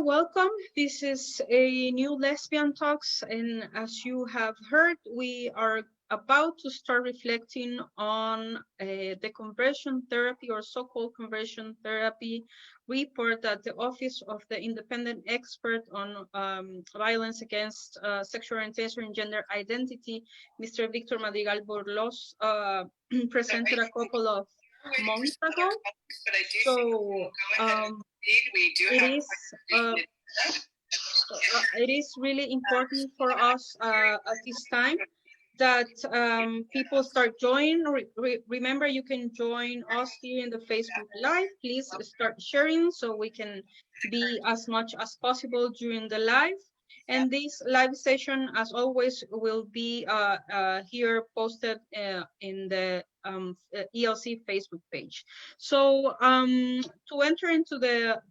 welcome. This is a new Lesbian Talks, and as you have heard, we are about to start reflecting on the conversion therapy or so-called conversion therapy report that the Office of the Independent Expert on Violence Against Sexual Orientation and Gender Identity, Mr. Víctor Madrigal-Borloz, presented a couple of months ago. So it is really important for us at this time that people start joining. Remember, you can join us here in the Facebook Live. Please start sharing so we can be as much as possible during the live. And this live session, as always, will be here posted in the ELC Facebook page. So to enter into the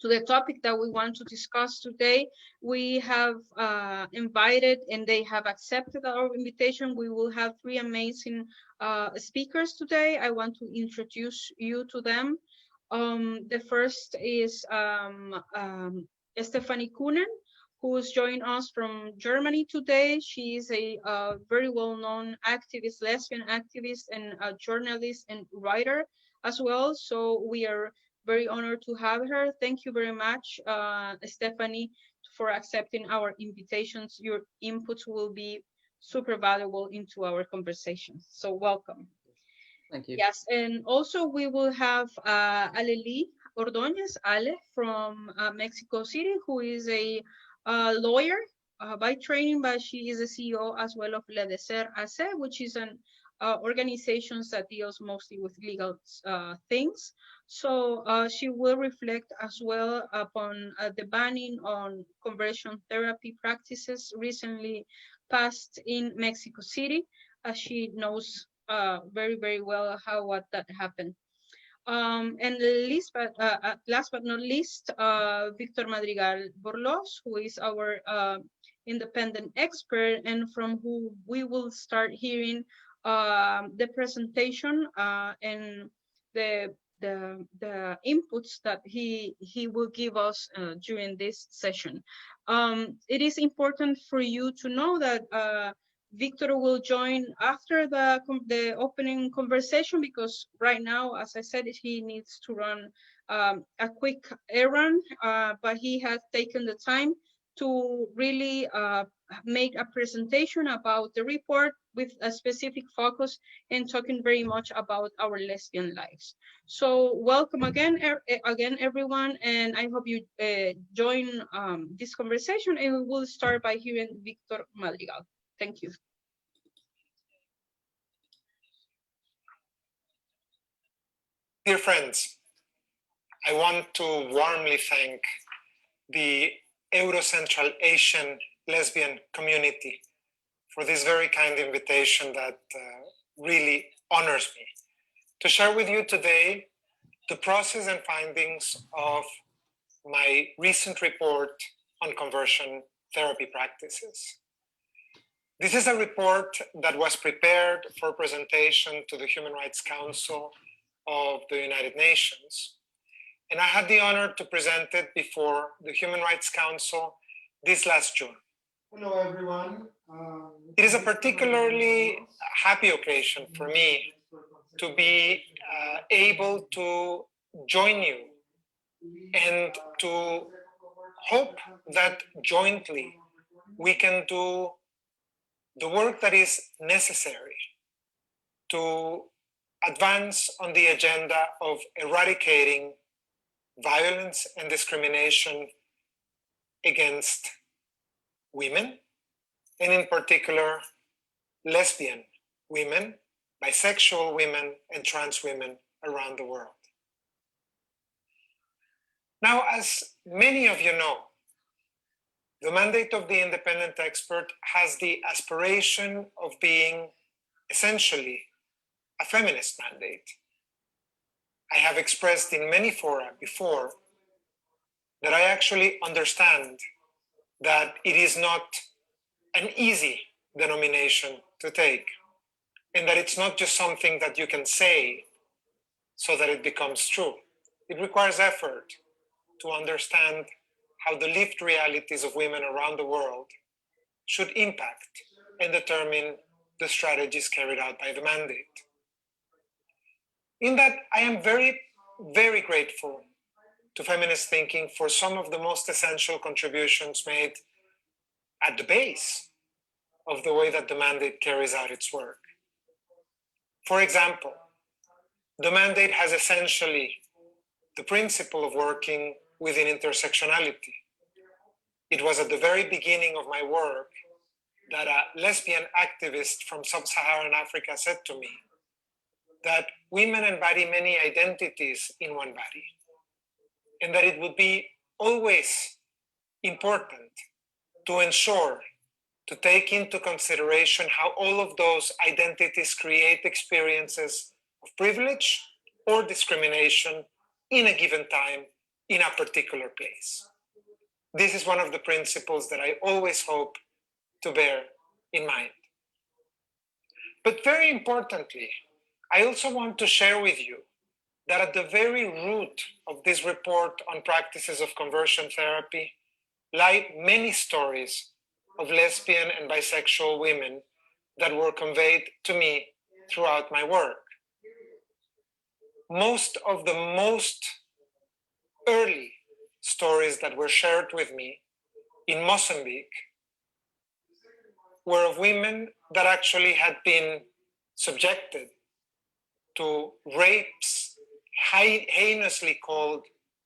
to the topic that we want to discuss today, we have invited, and they have accepted our invitation. We will have three amazing speakers today. I want to introduce you to them. The first is Stephanie Kuhnen, who's joined us from Germany today. She is a very well-known activist, lesbian activist, and a journalist and writer as well. So we are very honored to have her. Thank you very much, Stephanie, for accepting our invitations. Your inputs will be super valuable into our conversation. So welcome. Thank you. Yes, and also we will have Aleh Ordóñez, Aleh from Mexico City, who is a lawyer by training, but she is the CEO as well of LEDESER, which is an organization that deals mostly with legal things. So she will reflect as well upon the banning on conversion therapy practices recently passed in Mexico City, as she knows very, very well what that happened. And last but not least, Víctor Madrigal-Borloz, who is our independent expert, and from who we will start hearing the presentation and the inputs that he will give us during this session. It is important for you to know that Víctor will join after the opening conversation, because right now, as I said, he needs to run a quick errand, but he has taken the time to really make a presentation about the report with a specific focus and talking very much about our lesbian lives. So welcome again, everyone, and I hope you join this conversation, and we will start by hearing Víctor Madrigal. Thank you. Dear friends, I want to warmly thank the Euro-Central Asian lesbian community for this very kind invitation that really honors me to share with you today the process and findings of my recent report on conversion therapy practices. This is a report that was prepared for presentation to the Human Rights Council of the United Nations, and I had the honor to present it before the Human Rights Council this last June. Hello, everyone. It is a particularly happy occasion for me to be able to join you and to hope that jointly we can do the work that is necessary to advance on the agenda of eradicating violence and discrimination against women, and in particular, lesbian women, bisexual women, and trans women around the world. Now, as many of you know, the mandate of the independent expert has the aspiration of being essentially a feminist mandate. I have expressed in many fora before that I actually understand that it is not an easy denomination to take, and that it's not just something that you can say so that it becomes true. It requires effort. to understand how the lived realities of women around the world should impact and determine the strategies carried out by the mandate. In that, I am very, very grateful to feminist thinking for some of the most essential contributions made at the base of the way that the mandate carries out its work. For example, the mandate has essentially the principle of working within intersectionality. It was at the very beginning of my work that a lesbian activist from sub-Saharan Africa said to me that women embody many identities in one body, and that it would be always important to ensure to take into consideration how all of those identities create experiences of privilege or discrimination in a given time in a particular place. This is one of the principles that I always hope to bear in mind. But very importantly, I also want to share with you that at the very root of this report on practices of conversion therapy lie many stories of lesbian and bisexual women that were conveyed to me throughout my work. Most of the most early stories that were shared with me in Mozambique were of women that actually had been subjected to rapes heinously called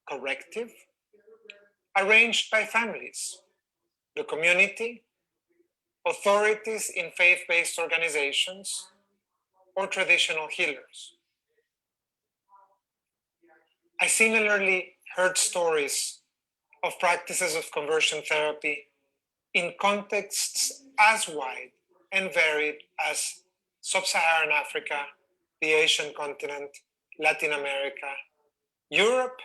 corrective, arranged by families, the community, authorities in faith-based organizations, or traditional healers. I similarly heard stories of practices of conversion therapy in contexts as wide and varied as sub-Saharan Africa, the Asian continent, Latin America, Europe,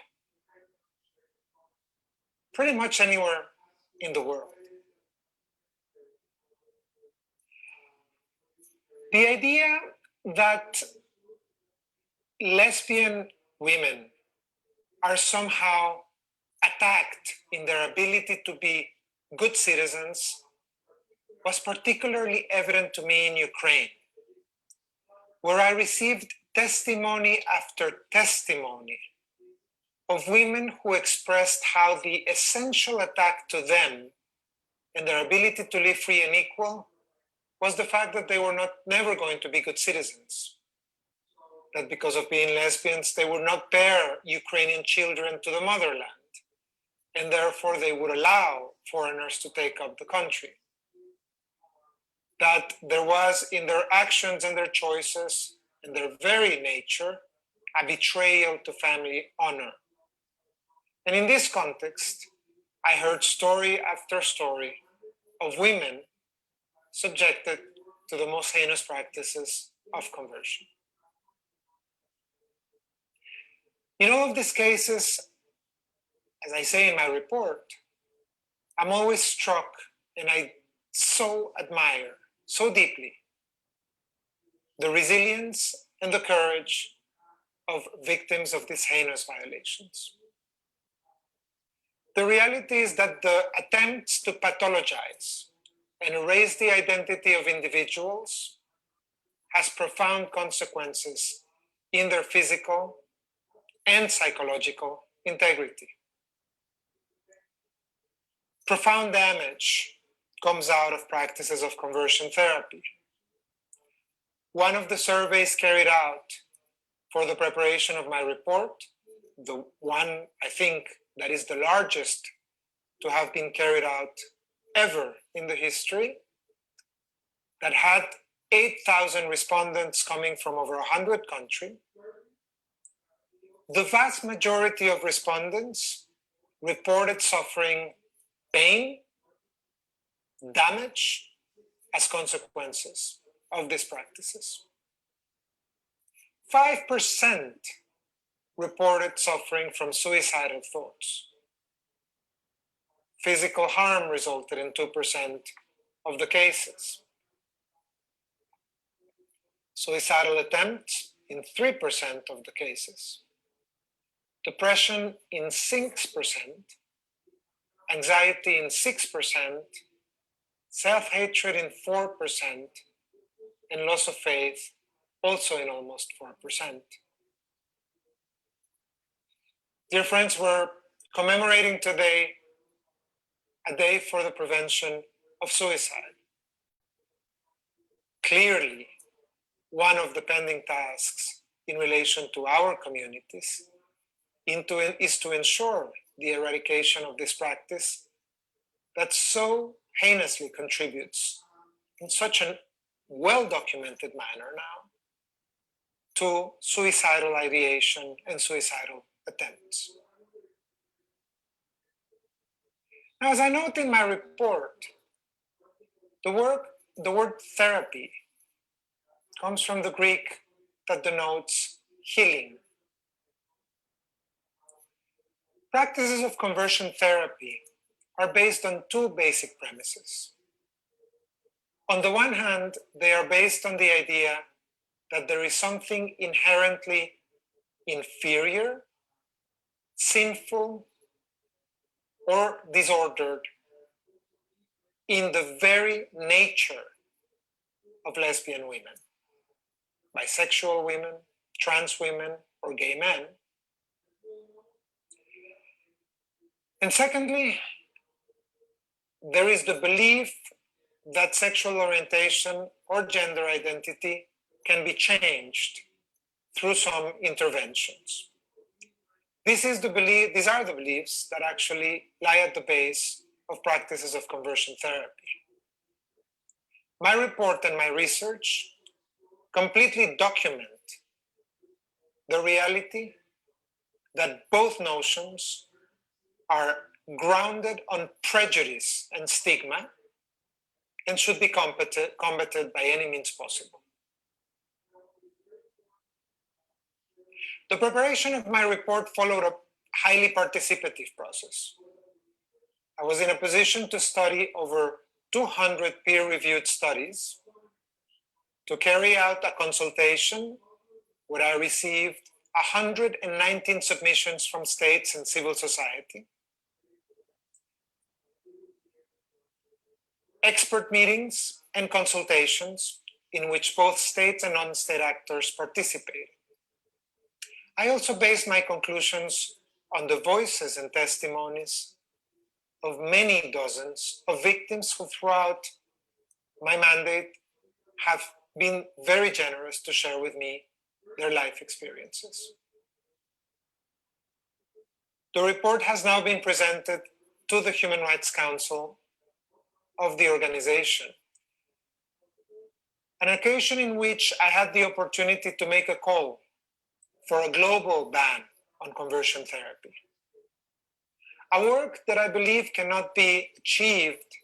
pretty much anywhere in the world. The idea that lesbian women are somehow attacked in their ability to be good citizens was particularly evident to me in Ukraine, where I received testimony after testimony of women who expressed how the essential attack to them and their ability to live free and equal was the fact that they were never going to be good citizens. That because of being lesbians, they would not bear Ukrainian children to the motherland, and therefore they would allow foreigners to take up the country. That there was in their actions and their choices and their very nature a betrayal to family honor. And in this context, I heard story after story of women subjected to the most heinous practices of conversion. In all of these cases, as I say in my report, I'm always struck and I so admire so deeply the resilience and the courage of victims of these heinous violations. The reality is that the attempts to pathologize and erase the identity of individuals has profound consequences in their physical and psychological integrity. Profound damage comes out of practices of conversion therapy. One of the surveys carried out for the preparation of my report, the one I think that is the largest to have been carried out ever in the history, that had 8,000 respondents coming from over 100 countries, the vast majority of respondents reported suffering pain, damage as consequences of these practices. 5% reported suffering from suicidal thoughts. Physical harm resulted in 2% of the cases. Suicidal attempts in 3% of the cases. depression in 6%, anxiety in 6%, self-hatred in 4%, and loss of faith also in almost 4%. Dear friends, we're commemorating today a day for the prevention of suicide. Clearly, one of the pending tasks in relation to our communities is to ensure the eradication of this practice that so heinously contributes in such a well-documented manner now to suicidal ideation and suicidal attempts. Now, as I note in my report, the word therapy comes from the Greek that denotes healing. Practices of conversion therapy are based on two basic premises. On the one hand, they are based on the idea that there is something inherently inferior, sinful, or disordered in the very nature of lesbian women, bisexual women, trans women, or gay men. And secondly, there is the belief that sexual orientation or gender identity can be changed through some interventions. These are the beliefs that actually lie at the base of practices of conversion therapy. My report and my research completely document the reality that both notions are grounded on prejudice and stigma and should be combated by any means possible. The preparation of my report followed a highly participative process. I was in a position to study over 200 peer-reviewed studies, to carry out a consultation where I received 119 submissions from states and civil society, expert meetings and consultations in which both states and non-state actors participated. I also based my conclusions on the voices and testimonies of many dozens of victims who throughout my mandate have been very generous to share with me their life experiences. The report has now been presented to the Human Rights Council of the organization, an occasion in which I had the opportunity to make a call for a global ban on conversion therapy. A work that I believe cannot be achieved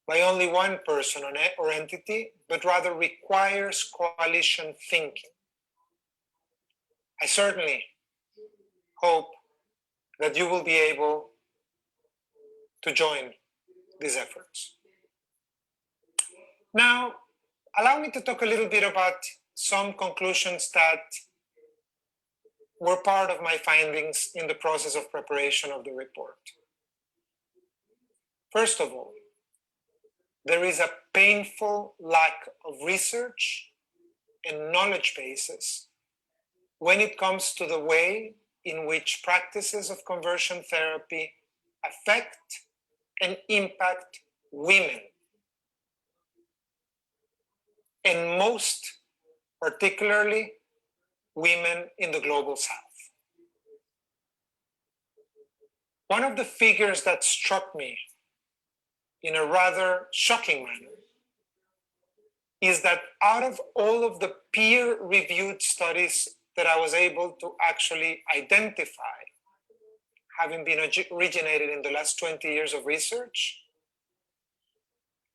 by only one person or entity, but rather requires coalition thinking. I certainly hope that you will be able to join these efforts. Now, allow me to talk a little bit about some conclusions that were part of my findings in the process of preparation of the report. First of all, there is a painful lack of research and knowledge bases when it comes to the way in which practices of conversion therapy affect and impact women, and most particularly women in the global south. One of the figures that struck me in a rather shocking manner is that out of all of the peer-reviewed studies that I was able to actually identify, having been originated in the last 20 years of research,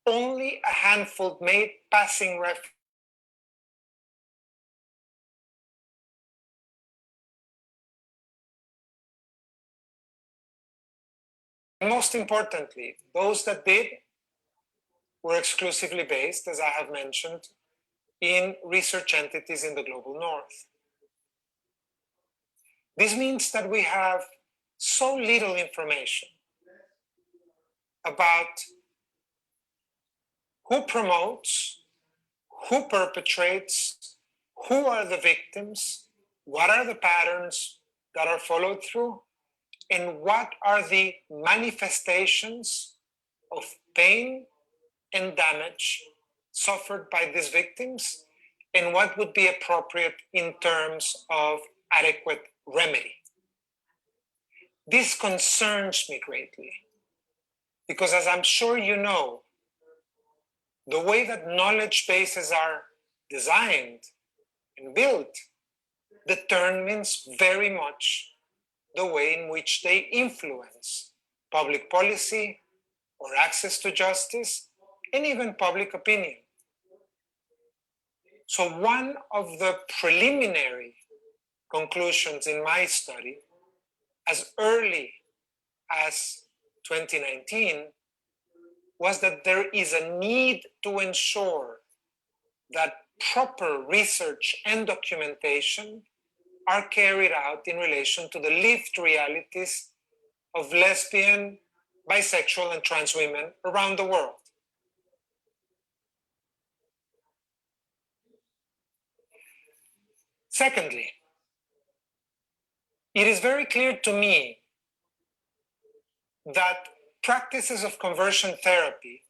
only a handful made passing reference . Most importantly, those that did were exclusively based, as I have mentioned, in research entities in the global north. This means that we have so little information about who promotes, who perpetrates, who are the victims, what are the patterns that are followed through, and what are the manifestations of pain and damage suffered by these victims, and what would be appropriate in terms of adequate remedy. This concerns me greatly, because as I'm sure you know, the way that knowledge bases are designed and built determines very much the way in which they influence public policy or access to justice and even public opinion. So one of the preliminary conclusions in my study, as early as 2019, was that there is a need to ensure that proper research and documentation are carried out in relation to the lived realities of lesbian, bisexual, and trans women around the world. Secondly, it is very clear to me that practices of conversion therapy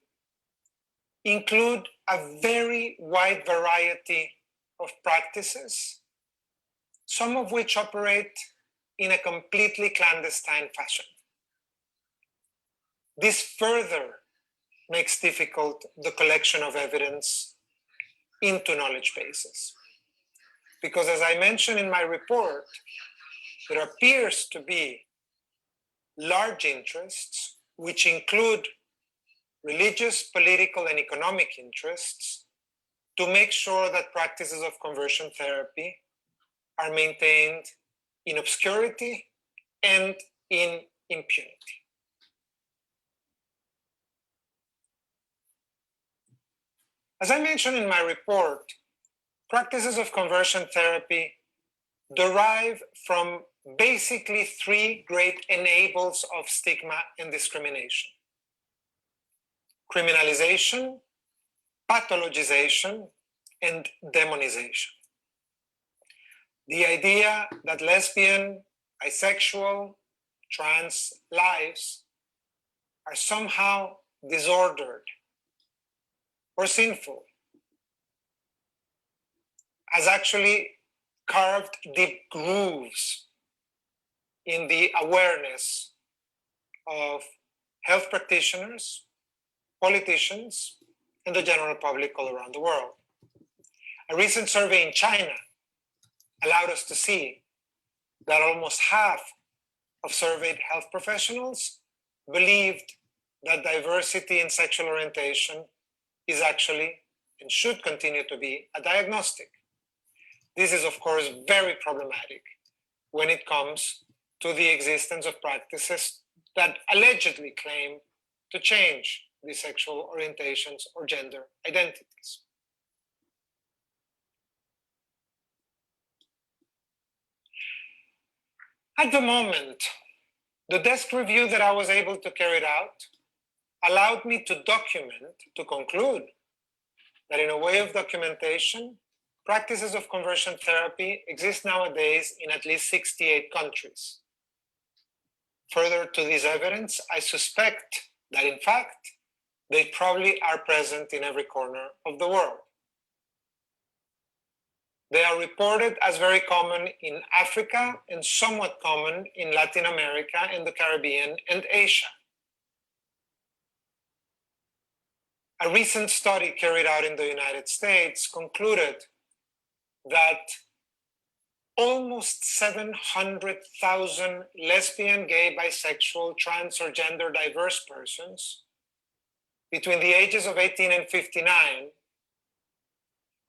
include a very wide variety of practices, some of which operate in a completely clandestine fashion. This further makes difficult the collection of evidence into knowledge bases. Because as I mentioned in my report, there appears to be large interests, which include religious, political, and economic interests, to make sure that practices of conversion therapy are maintained in obscurity and in impunity. As I mentioned in my report, practices of conversion therapy derive from basically three great enablers of stigma and discrimination: criminalization, pathologization, and demonization. The idea that lesbian, bisexual, trans lives are somehow disordered or sinful has actually carved deep grooves in the awareness of health practitioners, politicians, and the general public all around the world. A recent survey in China allowed us to see that almost half of surveyed health professionals believed that diversity in sexual orientation is actually and should continue to be a diagnostic. This is, of course, very problematic when it comes to the existence of practices that allegedly claim to change the sexual orientations or gender identities. At the moment, the desk review that I was able to carry out allowed me to document, to conclude that in a way of documentation, practices of conversion therapy exist nowadays in at least 68 countries. Further to this evidence, I suspect that in fact, they probably are present in every corner of the world. They are reported as very common in Africa and somewhat common in Latin America and the Caribbean and Asia. A recent study carried out in the United States concluded that almost 700,000 lesbian, gay, bisexual, trans, or gender diverse persons between the ages of 18 and 59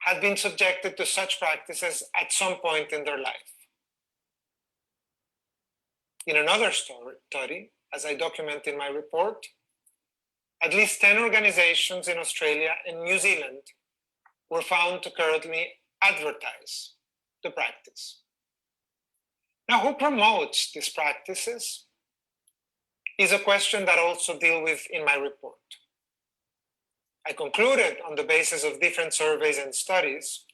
had been subjected to such practices at some point in their life. In another study, as I document in my report, at least 10 organizations in Australia and New Zealand were found to currently advertise the practice. Now, who promotes these practices is a question that I also deal with in my report. I concluded on the basis of different surveys and studies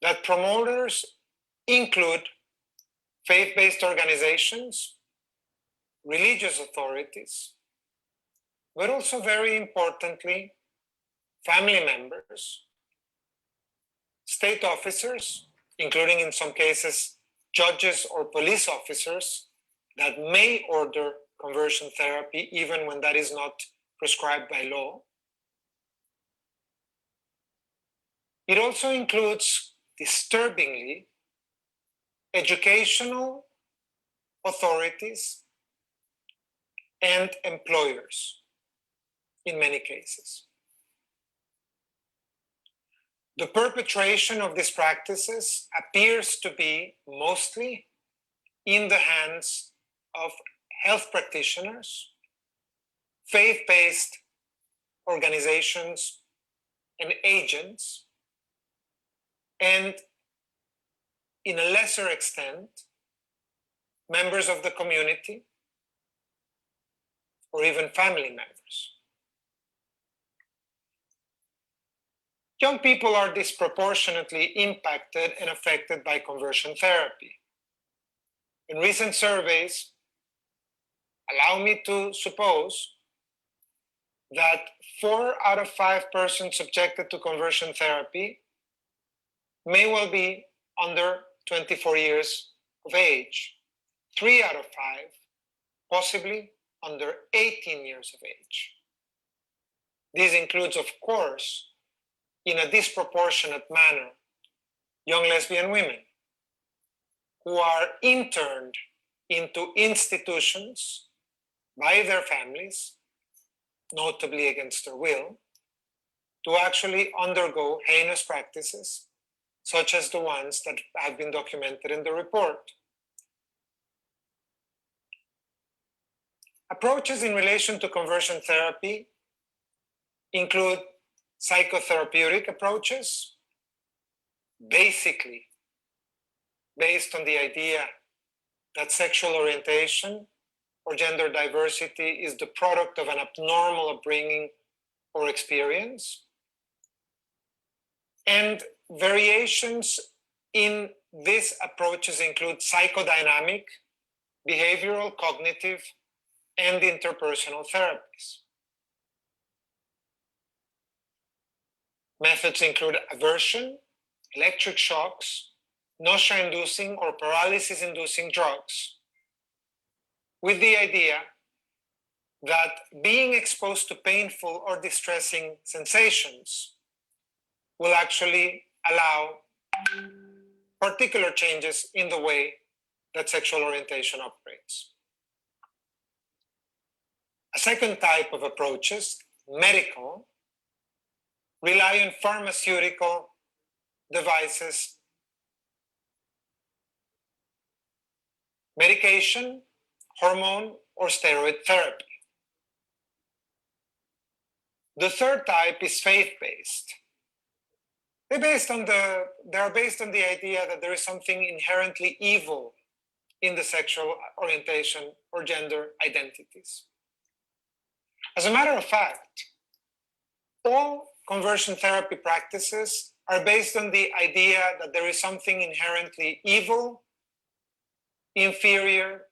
that promoters include faith-based organizations, religious authorities, but also very importantly, family members, state officers, including in some cases, judges or police officers that may order conversion therapy even when that is not prescribed by law. It also includes, disturbingly, educational authorities and employers in many cases. The perpetration of these practices appears to be mostly in the hands of health practitioners, faith-based organizations and agents, and in a lesser extent, members of the community or even family members. Young people are disproportionately impacted and affected by conversion therapy. In recent surveys, allow me to suppose that 4 out of 5 persons subjected to conversion therapy may well be under 24 years of age, 3 out of 5 possibly under 18 years of age. This includes, of course, in a disproportionate manner, young lesbian women who are interned into institutions by their families, notably against their will, to actually undergo heinous practices, such as the ones that have been documented in the report. Approaches in relation to conversion therapy include psychotherapeutic approaches, basically based on the idea that sexual orientation or gender diversity is the product of an abnormal upbringing or experience. And variations in these approaches include psychodynamic, behavioral, cognitive, and interpersonal therapies. Methods include aversion, electric shocks, nausea-inducing or paralysis-inducing drugs, with the idea that being exposed to painful or distressing sensations will actually allow particular changes in the way that sexual orientation operates. A second type of approaches, medical, rely on pharmaceutical devices, medication, hormone, or steroid therapy. The third type is faith-based. They are based on the idea that there is something inherently evil in the sexual orientation or gender identities. As a matter of fact, all conversion therapy practices are based on the idea that there is something inherently evil, inferior,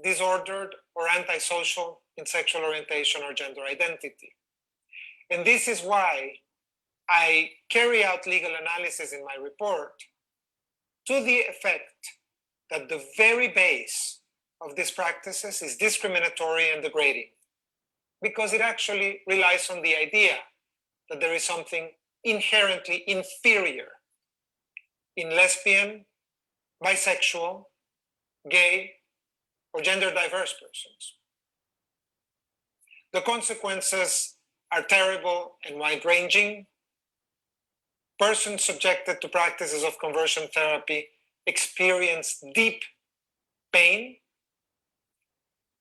disordered, or antisocial in sexual orientation or gender identity. And this is why I carry out legal analysis in my report to the effect that the very base of these practices is discriminatory and degrading, because it actually relies on the idea that there is something inherently inferior in lesbian, bisexual, gay, or gender diverse persons. The consequences are terrible and wide-ranging. Persons subjected to practices of conversion therapy experience deep pain,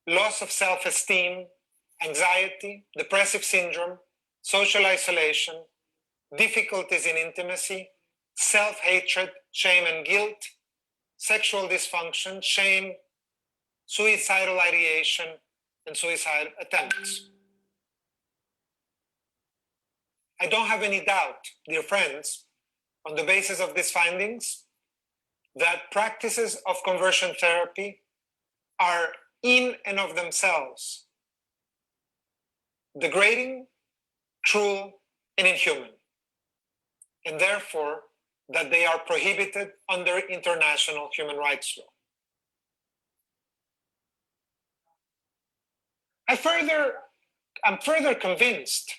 loss of self-esteem, anxiety, depressive syndrome, social isolation, difficulties in intimacy, self-hatred, shame and guilt, sexual dysfunction, shame, suicidal ideation, and suicide attempts. I don't have any doubt, dear friends, on the basis of these findings, that practices of conversion therapy are in and of themselves degrading, cruel, and inhuman, and therefore that they are prohibited under international human rights law. I'm further convinced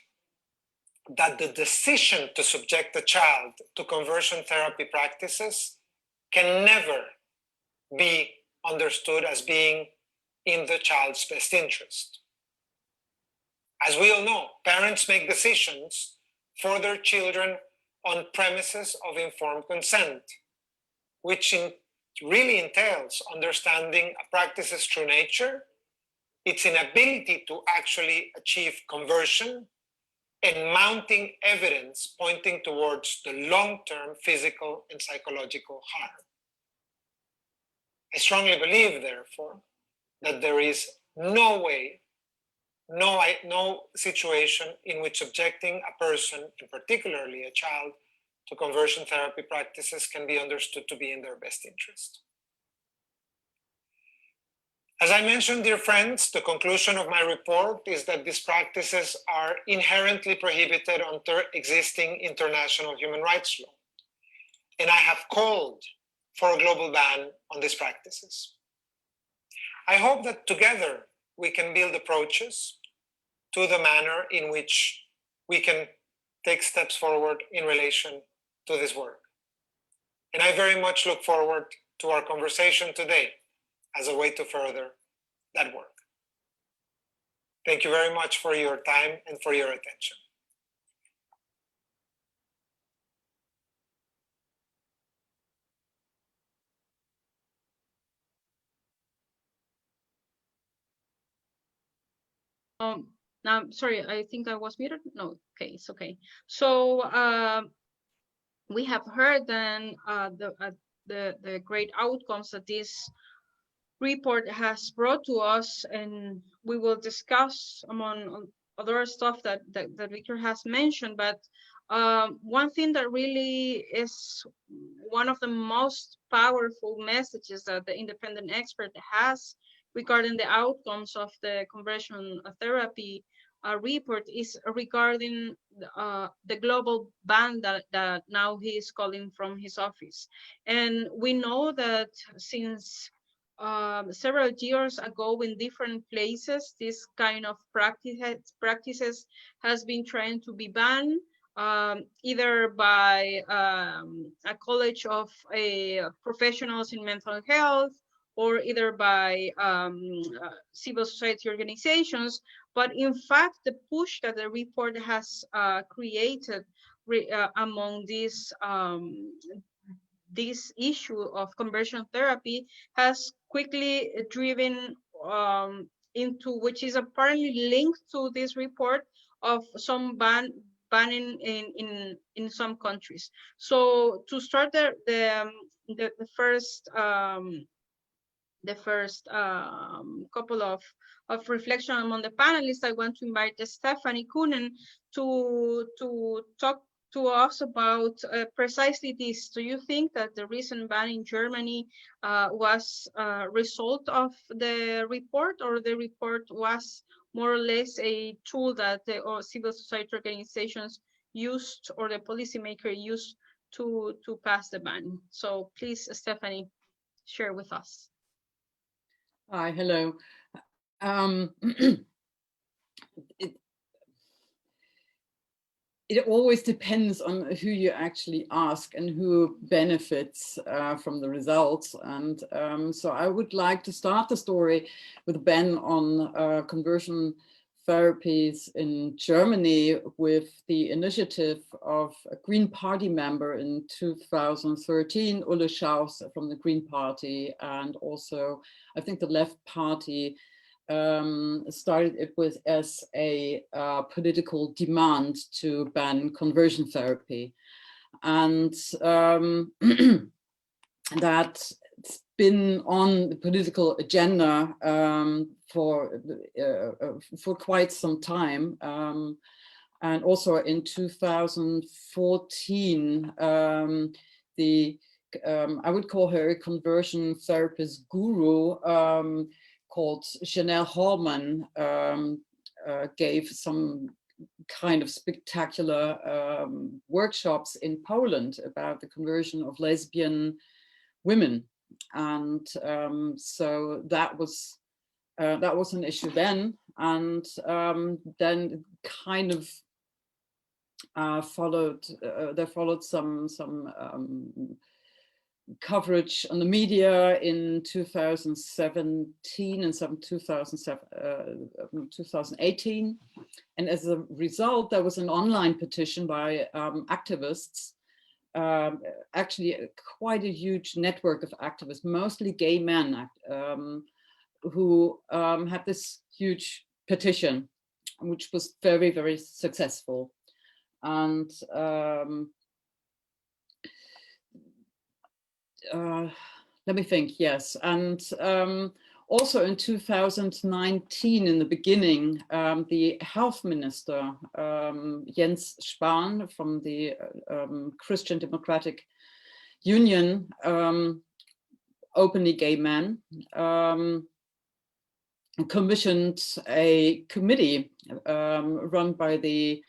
that the decision to subject a child to conversion therapy practices can never be understood as being in the child's best interest. As we all know, parents make decisions for their children on premises of informed consent, which really entails understanding a practice's true nature, its inability to actually achieve conversion, and mounting evidence pointing towards the long-term physical and psychological harm. I strongly believe, therefore, that there is no way, no situation in which subjecting a person, and particularly a child, to conversion therapy practices can be understood to be in their best interest. As I mentioned, dear friends, the conclusion of my report is that these practices are inherently prohibited under existing international human rights law. And I have called for a global ban on these practices. I hope that together we can build approaches to the manner in which we can take steps forward in relation to this work. And I very much look forward to our conversation today as a way to further that work. Thank you very much for your time and for your attention. Now, sorry, I think I was muted. No, okay, it's okay. So we have heard then the great outcomes that this report has brought to us, and we will discuss among other stuff that Víctor has mentioned. But one thing that really is one of the most powerful messages that the independent expert has regarding the outcomes of the conversion therapy report is regarding the global ban that now he is calling from his office. And we know that since several years ago in different places, this kind of practices has been trying to be banned, either by a college of professionals in mental health, or either by civil society organizations. But in fact, the push that the report has created among this issue of conversion therapy has quickly driven into, which is apparently linked to this report, of some banning in some countries. So to start the first couple of reflection among the panelists, I want to invite Stephanie Kuhnen to talk to us about precisely this. Do you think that the recent ban in Germany was a result of the report, or the report was more or less a tool that the civil society organizations used, or the policymaker used to pass the ban? So please, Stephanie, share with us. Hi, hello. It always depends on who you actually ask and who benefits from the results. And so I would like to start the story with a ban on conversion therapies in Germany with the initiative of a Green Party member in 2013, Ulle Schaus from the Green Party, and also I think the Left Party started it with as a political demand to ban conversion therapy. And that it's been on the political agenda for quite some time. And also in 2014, I would call her a conversion therapist guru called Janelle Hallman gave some kind of spectacular workshops in Poland about the conversion of lesbian women. And so that was an issue then. And then kind of there followed some coverage on the media in 2017 and 2018. And as a result, there was an online petition by activists, actually quite a huge network of activists, mostly gay men, who had this huge petition, which was very, very successful. And let me think, yes. And also in 2019, in the beginning, the health minister, Jens Spahn from the Christian Democratic Union, openly gay man, commissioned a committee run by the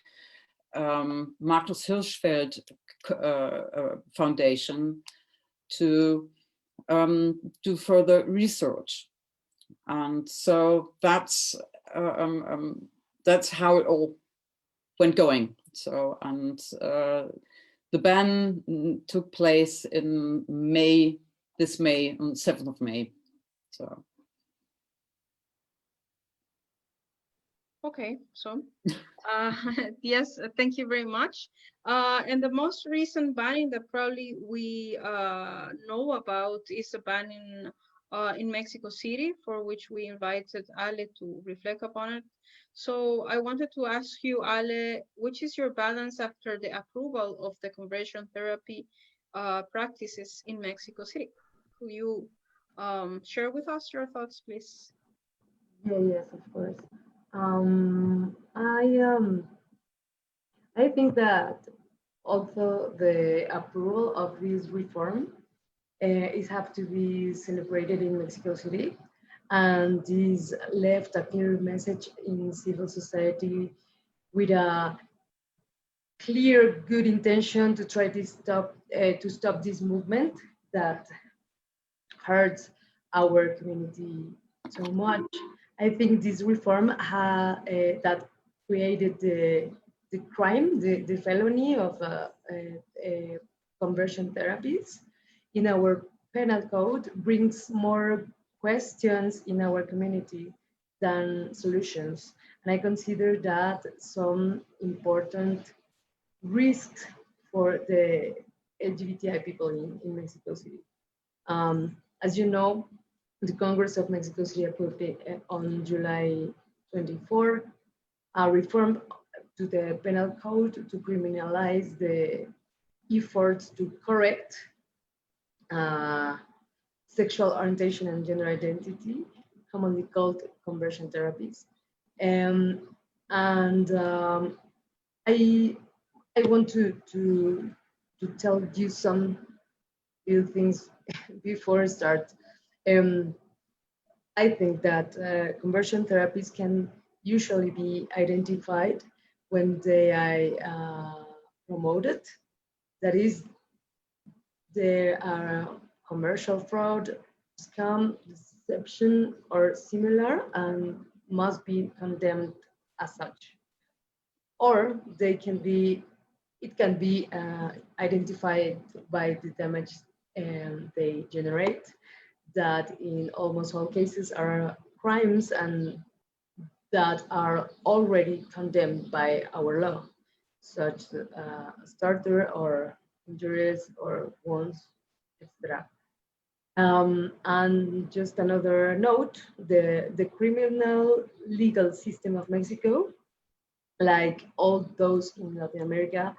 Magnus Hirschfeld Foundation to do further research. And so that's how it all went going. So, and the ban took place in May, this May, on 7th of May. So. Okay, so yes, thank you very much. And the most recent banning that probably we know about is a ban in Mexico City, for which we invited Aleh to reflect upon it. So I wanted to ask you, Aleh, which is your balance after the approval of the conversion therapy practices in Mexico City? Could you share with us your thoughts, please? Yeah, yes, of course. I think that also the approval of this reform is have to be celebrated in Mexico City, and this left a clear message in civil society with a clear good intention to try to stop this movement that hurts our community so much. I think this reform that created the crime, the felony of conversion therapies in our penal code brings more questions in our community than solutions. And I consider that some important risks for the LGBTI people in Mexico City. As you know, the Congress of Mexico City approved it on July 24, a reform to the penal code to criminalize the efforts to correct sexual orientation and gender identity, commonly called conversion therapies. I want to tell you some few things before I start. I think that conversion therapies can usually be identified when they are promoted. That is, there are commercial fraud, scam, deception, or similar, and must be condemned as such. Or it can be identified by the damage they generate, that in almost all cases are crimes and that are already condemned by our law, such starter or injuries or wounds, etc. And just another note, the criminal legal system of Mexico, like all those in Latin America,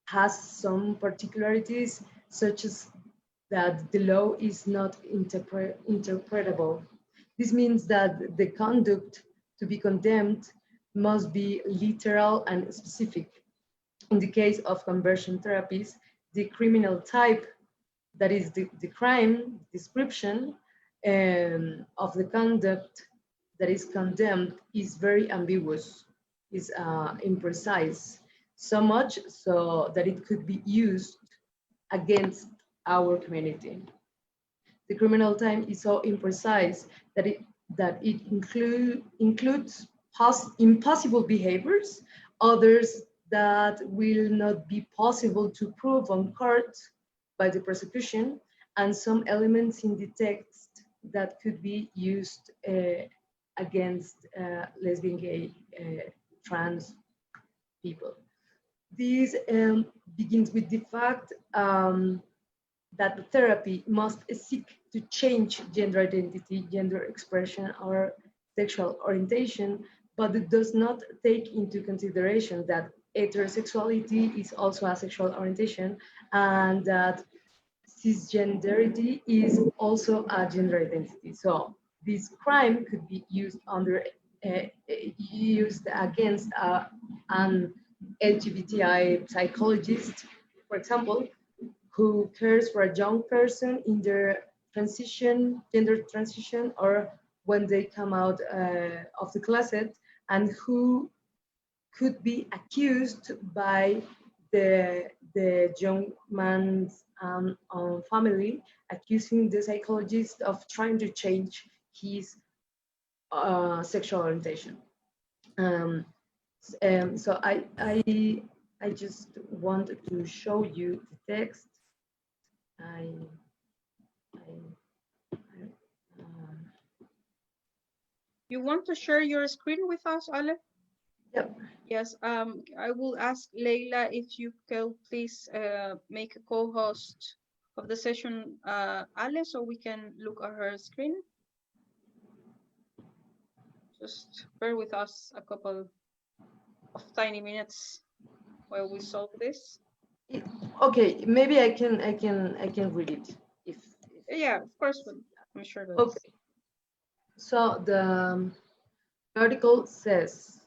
has some particularities, such as that the law is not interpretable. This means that the conduct to be condemned must be literal and specific. In the case of conversion therapies, the criminal type, that is the crime description of the conduct that is condemned, is very ambiguous, is imprecise, so much so that it could be used against our community. The criminal time is so imprecise that it includes impossible behaviors, others that will not be possible to prove on court by the prosecution, and some elements in the text that could be used against lesbian, gay, trans people. This begins with the fact that the therapy must seek to change gender identity, gender expression, or sexual orientation, but it does not take into consideration that heterosexuality is also a sexual orientation, and that cisgenderity is also a gender identity. So this crime could be used used against an LGBTI psychologist, for example, who cares for a young person in their gender transition, or when they come out of the closet, and who could be accused by the young man's family, accusing the psychologist of trying to change his sexual orientation. So I just wanted to show you the text. You want to share your screen with us, Ale? Yep. Yes, I will ask Leila if you could please make a co-host of the session, Ale, so we can look at her screen. Just bear with us a couple of tiny minutes while we solve this. Okay, maybe I can read it if Yeah, of course, I'm sure that. Okay. So the article says,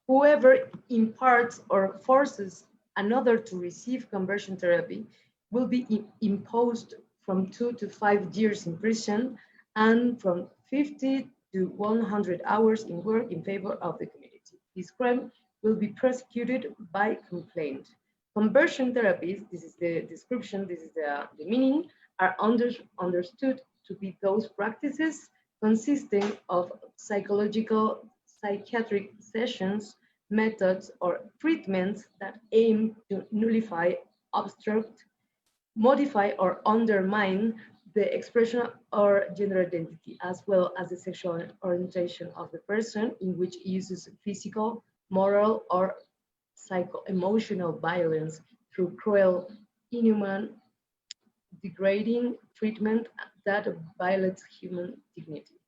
whoever imparts or forces another to receive conversion therapy will be imposed from 2 to 5 years in prison and from 50 to 100 hours in work in favor of the community. This crime will be prosecuted by complaint. Conversion therapies, this is the description, this is the meaning, are understood to be those practices consisting of psychiatric sessions, methods, or treatments that aim to nullify, obstruct, modify, or undermine the expression or gender identity, as well as the sexual orientation of the person, in which it uses physical, moral, or psycho-emotional violence through cruel, inhuman, degrading treatment that violates human dignity.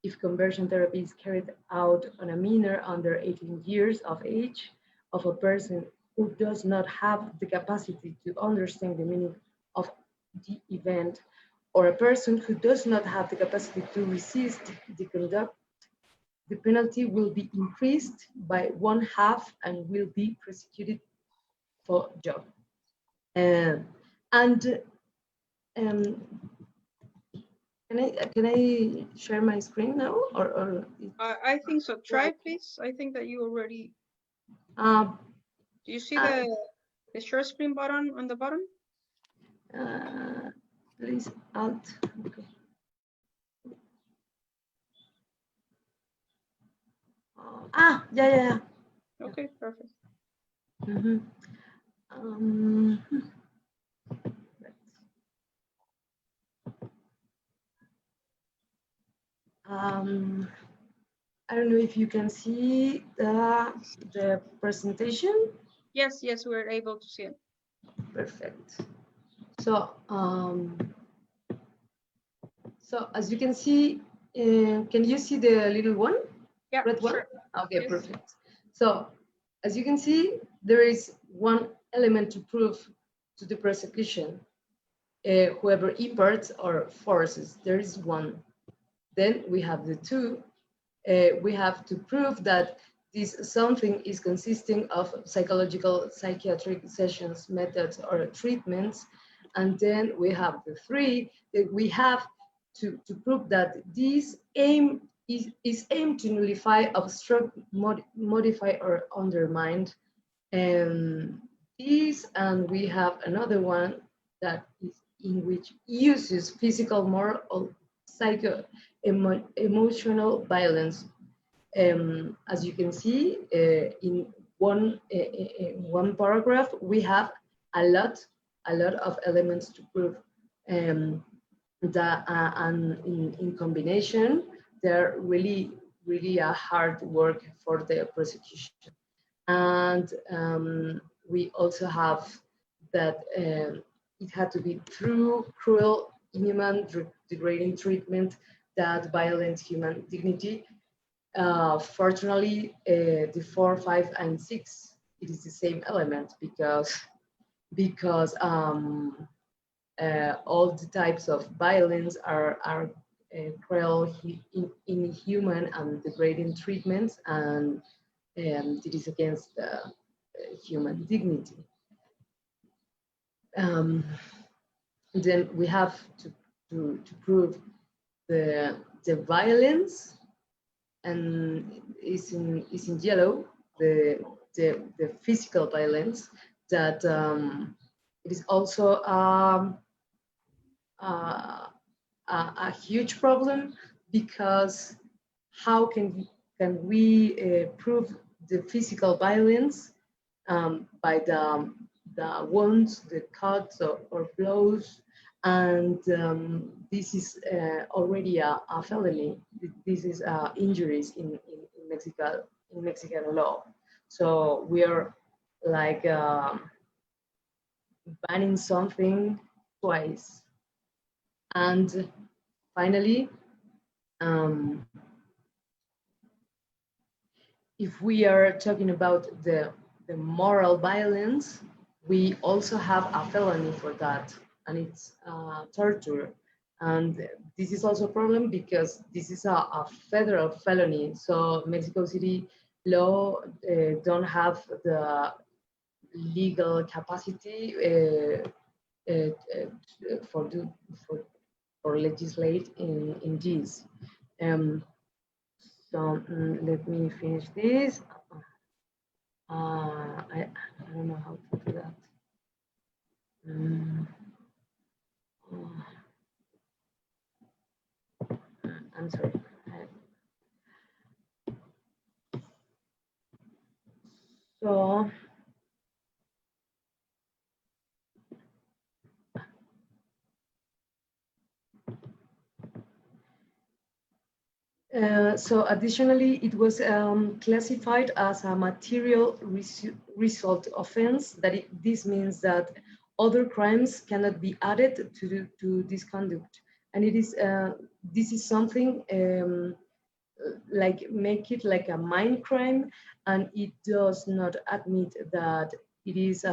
If conversion therapy is carried out on a minor under 18 years of age, of a person who does not have the capacity to understand the meaning of the event, or a person who does not have the capacity to resist the conduct, the penalty will be increased by 1/2 and will be prosecuted for job. Can I share my screen now, or I think so. Try, please. I think that you already. Do you see the share screen button on the bottom? Please Alt. Okay. Yeah. Okay, perfect. Mm-hmm. I don't know if you can see the presentation. Yes, we're able to see it. Perfect. So, so as you can see, can you see the little one? Yeah, red one? Sure. Okay, Yes. Perfect. So, as you can see, there is one element to prove to the prosecution. whoever imparts or forces. There is one. Then we have the two. We have to prove that this something is consisting of psychological, psychiatric sessions, methods, or treatments. And then we have the three, that we have to prove that this aim is aimed to nullify, obstruct, modify, or undermine. This, and we have another one that is in which uses physical, moral, or emotional violence. As you can see, in one paragraph, we have a lot of elements to prove. And in combination, they're really a hard work for the prosecution. And we also have that it had to be through cruel, inhuman, degrading treatment that violates human dignity. Fortunately, the 4, 5, and 6, it is the same element because all the types of violence are cruel, inhuman, and degrading treatments, and it is against human dignity. Then we have to prove the violence, and is in yellow, the physical violence, that it is also a huge problem, because how can we prove the physical violence by the wounds, the cuts or blows, and this is already a felony. This is injuries in Mexican law. So we are like banning something twice. And finally, if we are talking about the moral violence, we also have a felony for that, and it's torture. And this is also a problem because this is a federal felony. So Mexico City law don't have the legal capacity for legislate in this. So let me finish this. I don't know how to do that. I'm sorry. So additionally, it was classified as a material result offense. This means that other crimes cannot be added to this conduct, and it is this is something like make it like a mind crime, and it does not admit that it is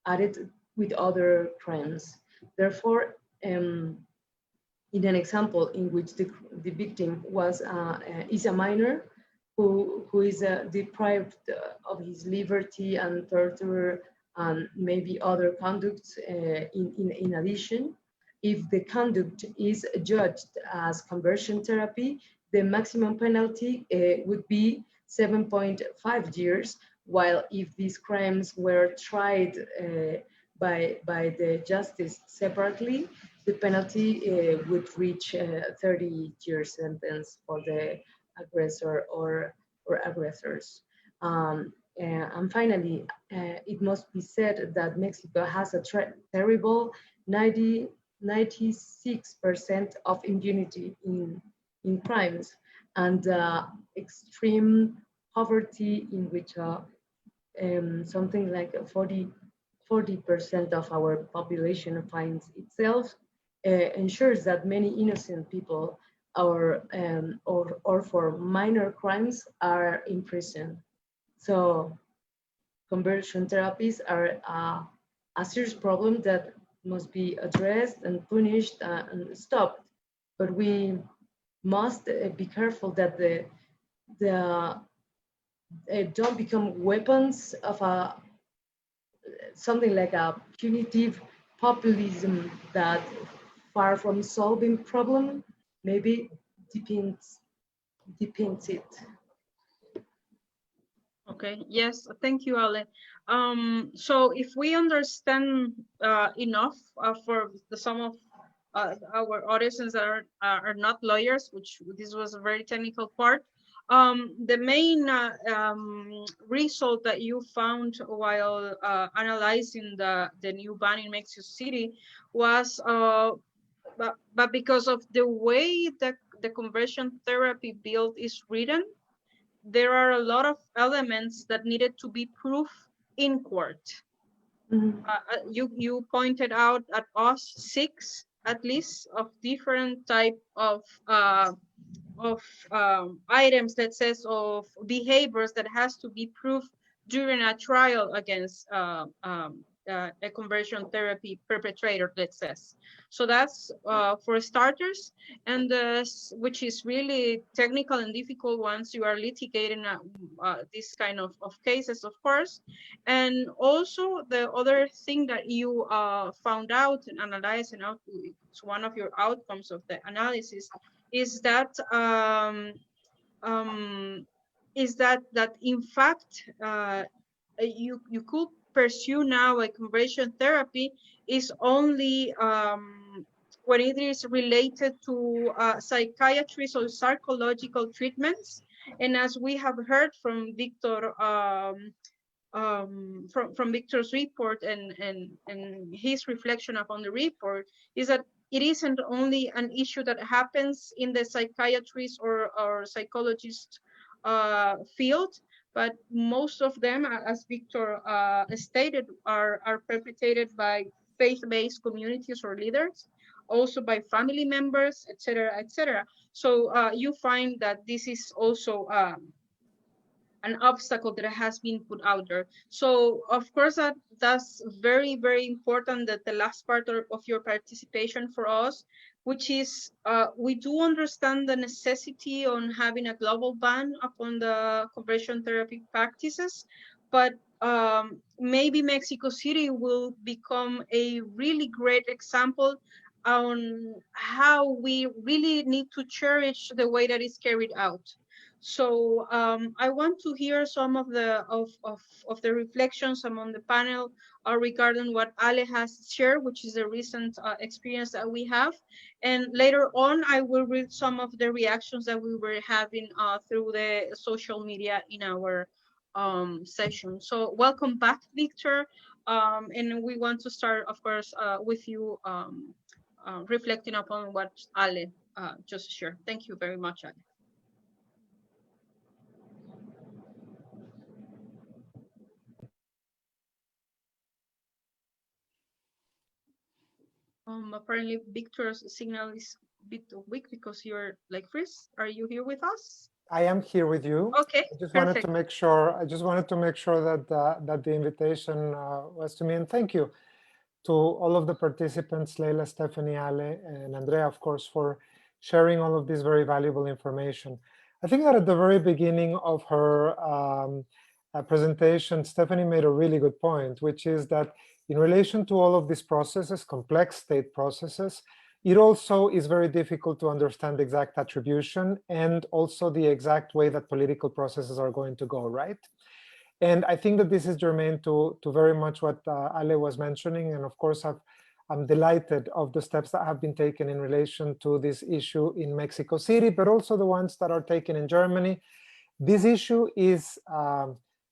added with other crimes. Therefore, in an example in which the victim is a minor who is deprived of his liberty and torture and maybe other conducts in addition, if the conduct is judged as conversion therapy, the maximum penalty would be 7.5 years, while if these crimes were tried by the justice separately, the penalty would reach 30 years sentence for the aggressor or aggressors. And finally, it must be said that Mexico has a terrible 96% of impunity in crimes, and extreme poverty, in which something like 40% of our population finds itself, ensures that many innocent people or for minor crimes are in prison. So conversion therapies are a serious problem that must be addressed and punished and stopped. But we must be careful that the don't become weapons of something like a punitive populism that, far from solving problem, maybe deepens it. Okay, yes, thank you, Ale. So if we understand enough for some of our audiences that are not lawyers, which this was a very technical part, the main result that you found while analyzing the new ban in Mexico City was, but because of the way that the conversion therapy bill is written, there are a lot of elements that needed to be proved in court. You pointed out at us 6 at least of different type of items that says of behaviors that has to be proved during a trial against a conversion therapy perpetrator, let's say. So that's for starters, and which is really technical and difficult once you are litigating this kind of cases, of course. And also the other thing that you found out and analyzed, and it's one of your outcomes of the analysis, is that in fact you could pursue now a conversion therapy is only when it is related to psychiatrist or psychological treatments. And as we have heard from Víctor, from Víctor's report and his reflection upon the report, is that it isn't only an issue that happens in the psychiatrist or psychologist field, but most of them, as Víctor stated, are perpetrated by faith-based communities or leaders, also by family members, etc., etc. So you find that this is also an obstacle that has been put out there. So of course that's very, very important, that the last part of your participation for us, which is we do understand the necessity on having a global ban upon the conversion therapy practices, but maybe Mexico City will become a really great example on how we really need to cherish the way that it's carried out. So I want to hear some of the reflections among the panel regarding what Aleh has shared, which is a recent experience that we have. And later on, I will read some of the reactions that we were having through the social media in our session. So welcome back, Víctor. And we want to start, of course, with you reflecting upon what Aleh just shared. Thank you very much, Aleh. Apparently Victor's signal is a bit weak because you're like freeze. Are you here with us? I am here with you. Okay, I just perfect. wanted to make sure. That that the invitation was to me, and thank you to all of the participants, Leila, Stephanie, Aleh, and Andrea, of course, for sharing all of this very valuable information. I think that at the very beginning of her presentation, Stephanie made a really good point, which is that in relation to all of these processes, complex state processes, it also is very difficult to understand exact attribution and also the exact way that political processes are going to go, right? And I think that this is germane to very much what Aleh was mentioning. And of course, I'm delighted of the steps that have been taken in relation to this issue in Mexico City, but also the ones that are taken in Germany. This issue is,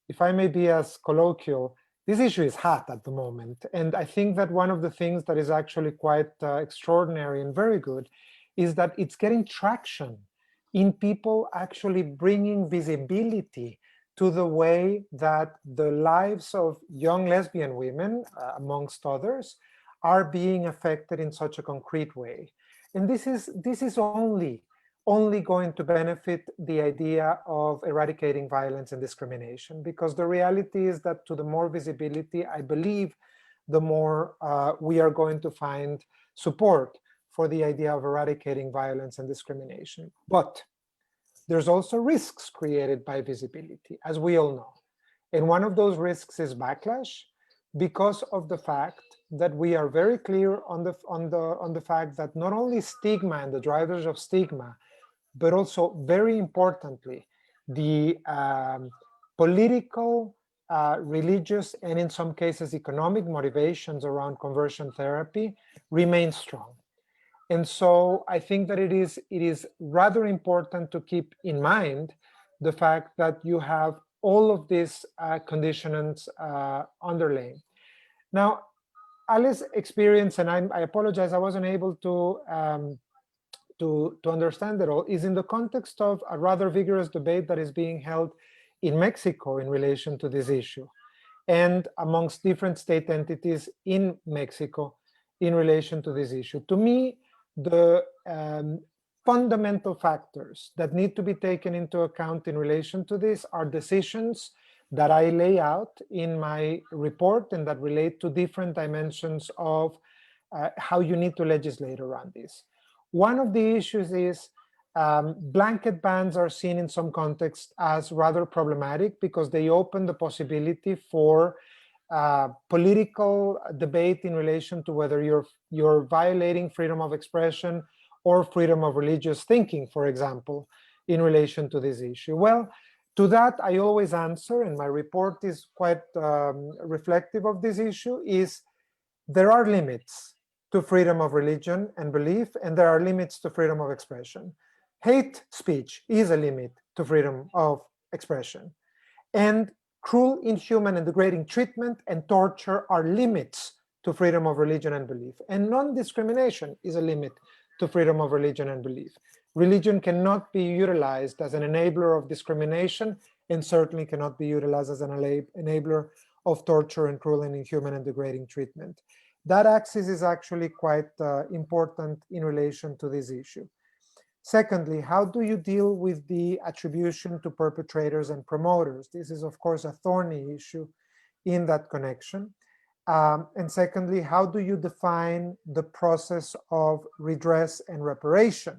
if I may be as colloquial, this issue is hot at the moment. And I think that one of the things that is actually quite extraordinary and very good is that it's getting traction in people actually bringing visibility to the way that the lives of young lesbian women, amongst others, are being affected in such a concrete way. And this is only going to benefit the idea of eradicating violence and discrimination, because the reality is that to the more visibility, I believe the more we are going to find support for the idea of eradicating violence and discrimination. But there's also risks created by visibility, as we all know. And one of those risks is backlash, because of the fact that we are very clear on the fact that not only stigma and the drivers of stigma, but also very importantly, the political, religious, and in some cases economic motivations around conversion therapy remain strong. And so I think that it is rather important to keep in mind the fact that you have all of these conditionants underlying. Now, Aleh's experience, and I apologize, I wasn't able to understand it all, is in the context of a rather vigorous debate that is being held in Mexico in relation to this issue, and amongst different state entities in Mexico in relation to this issue. To me, the fundamental factors that need to be taken into account in relation to this are decisions that I lay out in my report and that relate to different dimensions of how you need to legislate around this. One of the issues is blanket bans are seen in some contexts as rather problematic because they open the possibility for political debate in relation to whether you're violating freedom of expression or freedom of religious thinking, for example, in relation to this issue. Well, to that I always answer, and my report is quite reflective of this issue, is there are limits to freedom of religion and belief, and there are limits to freedom of expression. Hate speech is a limit to freedom of expression. And cruel, inhuman, and degrading treatment and torture are limits to freedom of religion and belief. And non-discrimination is a limit to freedom of religion and belief. Religion cannot be utilized as an enabler of discrimination, and certainly cannot be utilized as an enabler of torture and cruel and inhuman and degrading treatment. That axis is actually quite important in relation to this issue. Secondly, how do you deal with the attribution to perpetrators and promoters? This is, of course, a thorny issue in that connection. And secondly, how do you define the process of redress and reparation?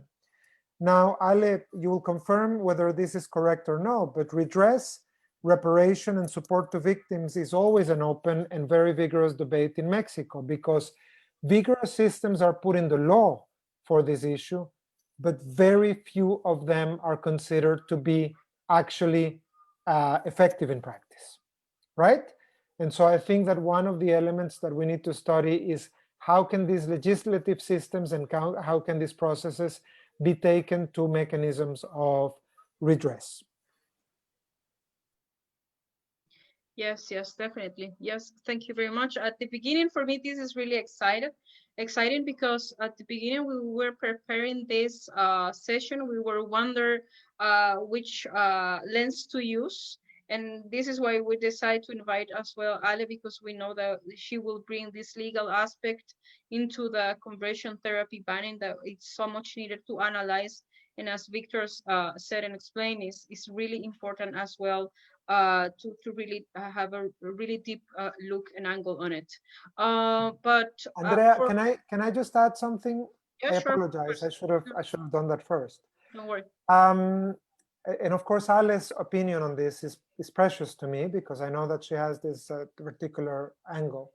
Now, Aleh, you will confirm whether this is correct or no, but redress, reparation, and support to victims is always an open and very vigorous debate in Mexico, because vigorous systems are put in the law for this issue, but very few of them are considered to be actually effective in practice, right? And so I think that one of the elements that we need to study is how can these legislative systems and how can these processes be taken to mechanisms of redress. Yes, yes, definitely. Yes, thank you very much. At the beginning, for me, this is really exciting because at the beginning we were preparing this session. We were wondering which lens to use. And this is why we decided to invite as well Aleh, because we know that she will bring this legal aspect into the conversion therapy banning that it's so much needed to analyze. And as Víctor said and explained, is really important as well to really have a really deep look and angle on it. But Andrea, can I just add something? Yeah, I sure. apologize. I should have done that first. Don't worry. And of course, Aleh's opinion on this is precious to me because I know that she has this particular angle.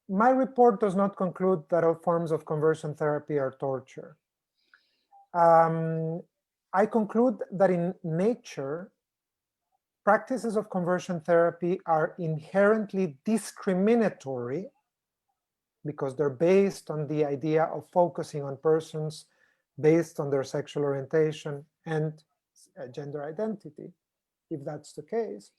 My report does not conclude that all forms of conversion therapy are torture. I conclude that in nature, practices of conversion therapy are inherently discriminatory because they're based on the idea of focusing on persons based on their sexual orientation and gender identity, if that's the case.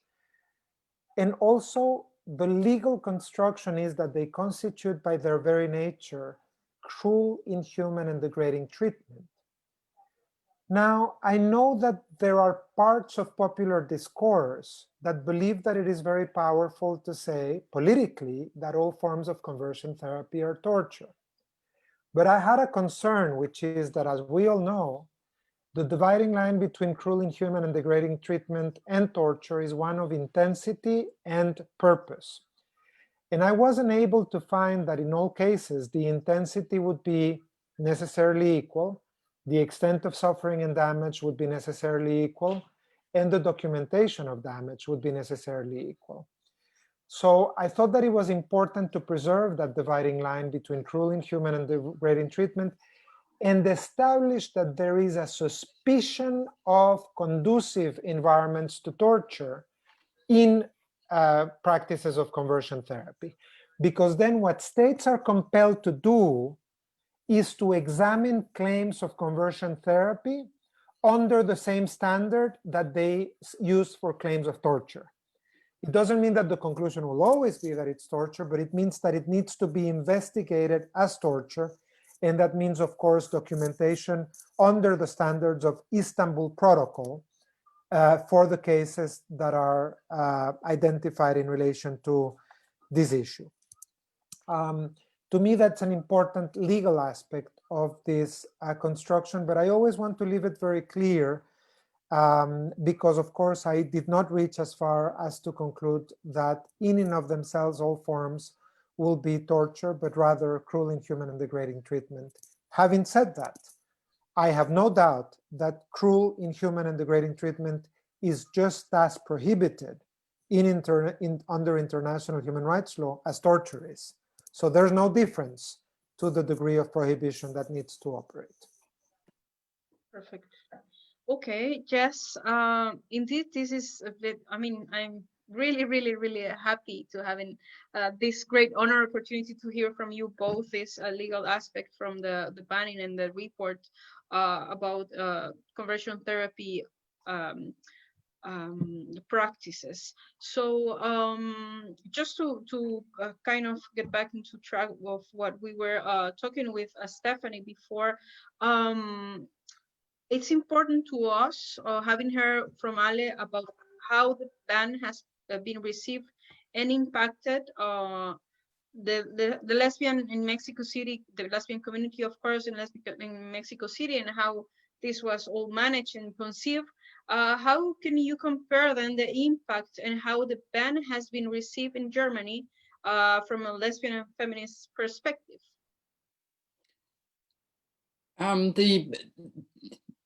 And also, the legal construction is that they constitute by their very nature cruel, inhuman, and degrading treatment. Now, I know that there are parts of popular discourse that believe that it is very powerful to say politically that all forms of conversion therapy are torture. But I had a concern, which is that, as we all know, the dividing line between cruel, inhuman, and degrading treatment and torture is one of intensity and purpose. And I wasn't able to find that in all cases, the intensity would be necessarily equal, the extent of suffering and damage would be necessarily equal, and the documentation of damage would be necessarily equal. So I thought that it was important to preserve that dividing line between cruel, inhuman, and degrading treatment, and establish that there is a suspicion of conducive environments to torture in practices of conversion therapy. Because then what states are compelled to do is to examine claims of conversion therapy under the same standard that they use for claims of torture. It doesn't mean that the conclusion will always be that it's torture, but it means that it needs to be investigated as torture. And that means, of course, documentation under the standards of Istanbul Protocol for the cases that are identified in relation to this issue. To me, that's an important legal aspect of this construction, but I always want to leave it very clear because, of course, I did not reach as far as to conclude that in and of themselves all forms will be torture, but rather cruel, inhuman, and degrading treatment. Having said that, I have no doubt that cruel, inhuman, and degrading treatment is just as prohibited under international human rights law as torture is. So there's no difference to the degree of prohibition that needs to operate. Perfect. Okay, yes, indeed, this is a bit, I mean, I'm really happy to having this great honor opportunity to hear from you both this legal aspect from the banning and the report about conversion therapy practices. So just to kind of get back into track of what we were talking with Stephanie before, it's important to us, having heard from Aleh about how the ban has been received and impacted the lesbian in Mexico City, the lesbian community, of course, in Mexico City, and how this was all managed and conceived. How can you compare then the impact and how the ban has been received in Germany from a lesbian and feminist perspective?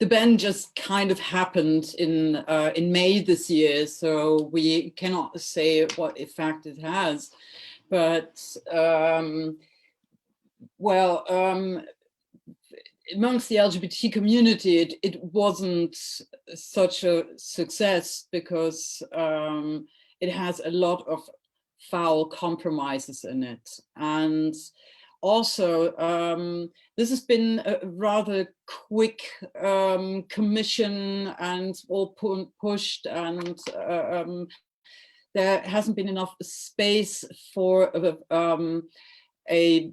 The ban just kind of happened in May this year, so we cannot say what effect it has. But amongst the LGBT community, it wasn't such a success because it has a lot of foul compromises in it. And also, this has been a rather quick commission and all pushed, and there hasn't been enough space for a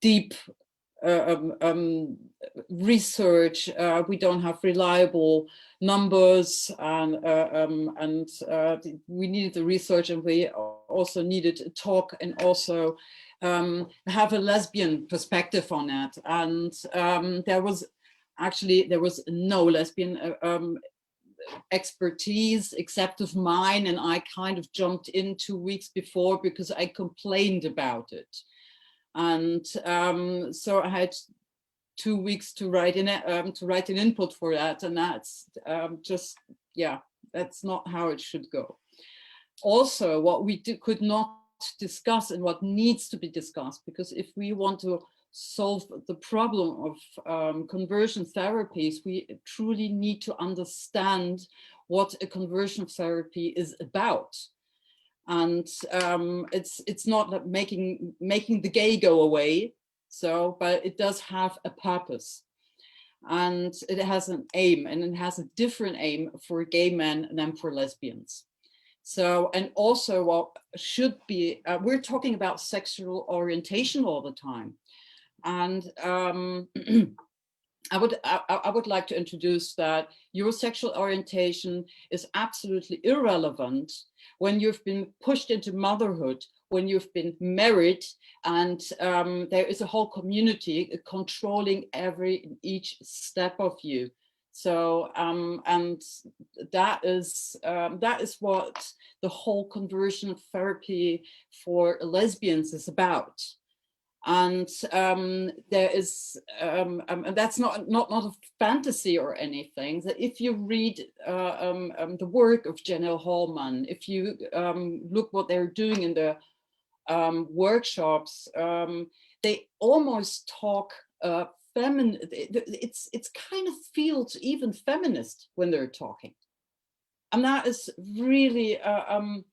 deep research. We don't have reliable numbers, and we needed the research, and we also needed to talk and also have a lesbian perspective on it. And there was no lesbian expertise except of mine, and I kind of jumped in 2 weeks before because I complained about it. And so I had 2 weeks to write an input for that, and that's just, yeah, that's not how it should go. Also, what we could not discuss and what needs to be discussed, because if we want to solve the problem of conversion therapies, we truly need to understand what a conversion therapy is about. And it's not that making the gay go away, but it does have a purpose, and it has an aim, and it has a different aim for gay men than for lesbians. So, and also what should be, we're talking about sexual orientation all the time. And I would like to introduce that your sexual orientation is absolutely irrelevant when you've been pushed into motherhood, when you've been married, and there is a whole community controlling each step of you. So, and that is what the whole conversion therapy for lesbians is about. And there is, and that's not a fantasy or anything, that if you read the work of Janelle Hallman, if you look what they're doing in the workshops, they almost talk it's kind of feels even feminist when they're talking. And that is really, the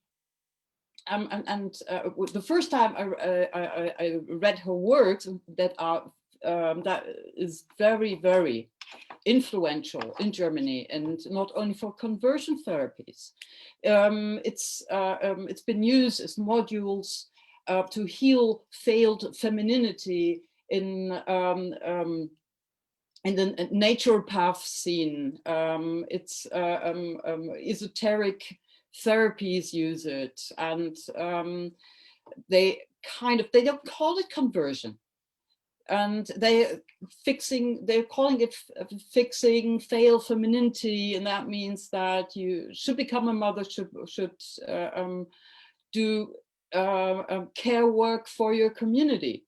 first time I read her works that is very, very influential in Germany, and not only for conversion therapies. It's been used as modules to heal failed femininity in the naturopath scene. It's esoteric therapies use it, and they don't call it conversion, and they're calling it fixing failed femininity, and that means that you should become a mother, should do care work for your community.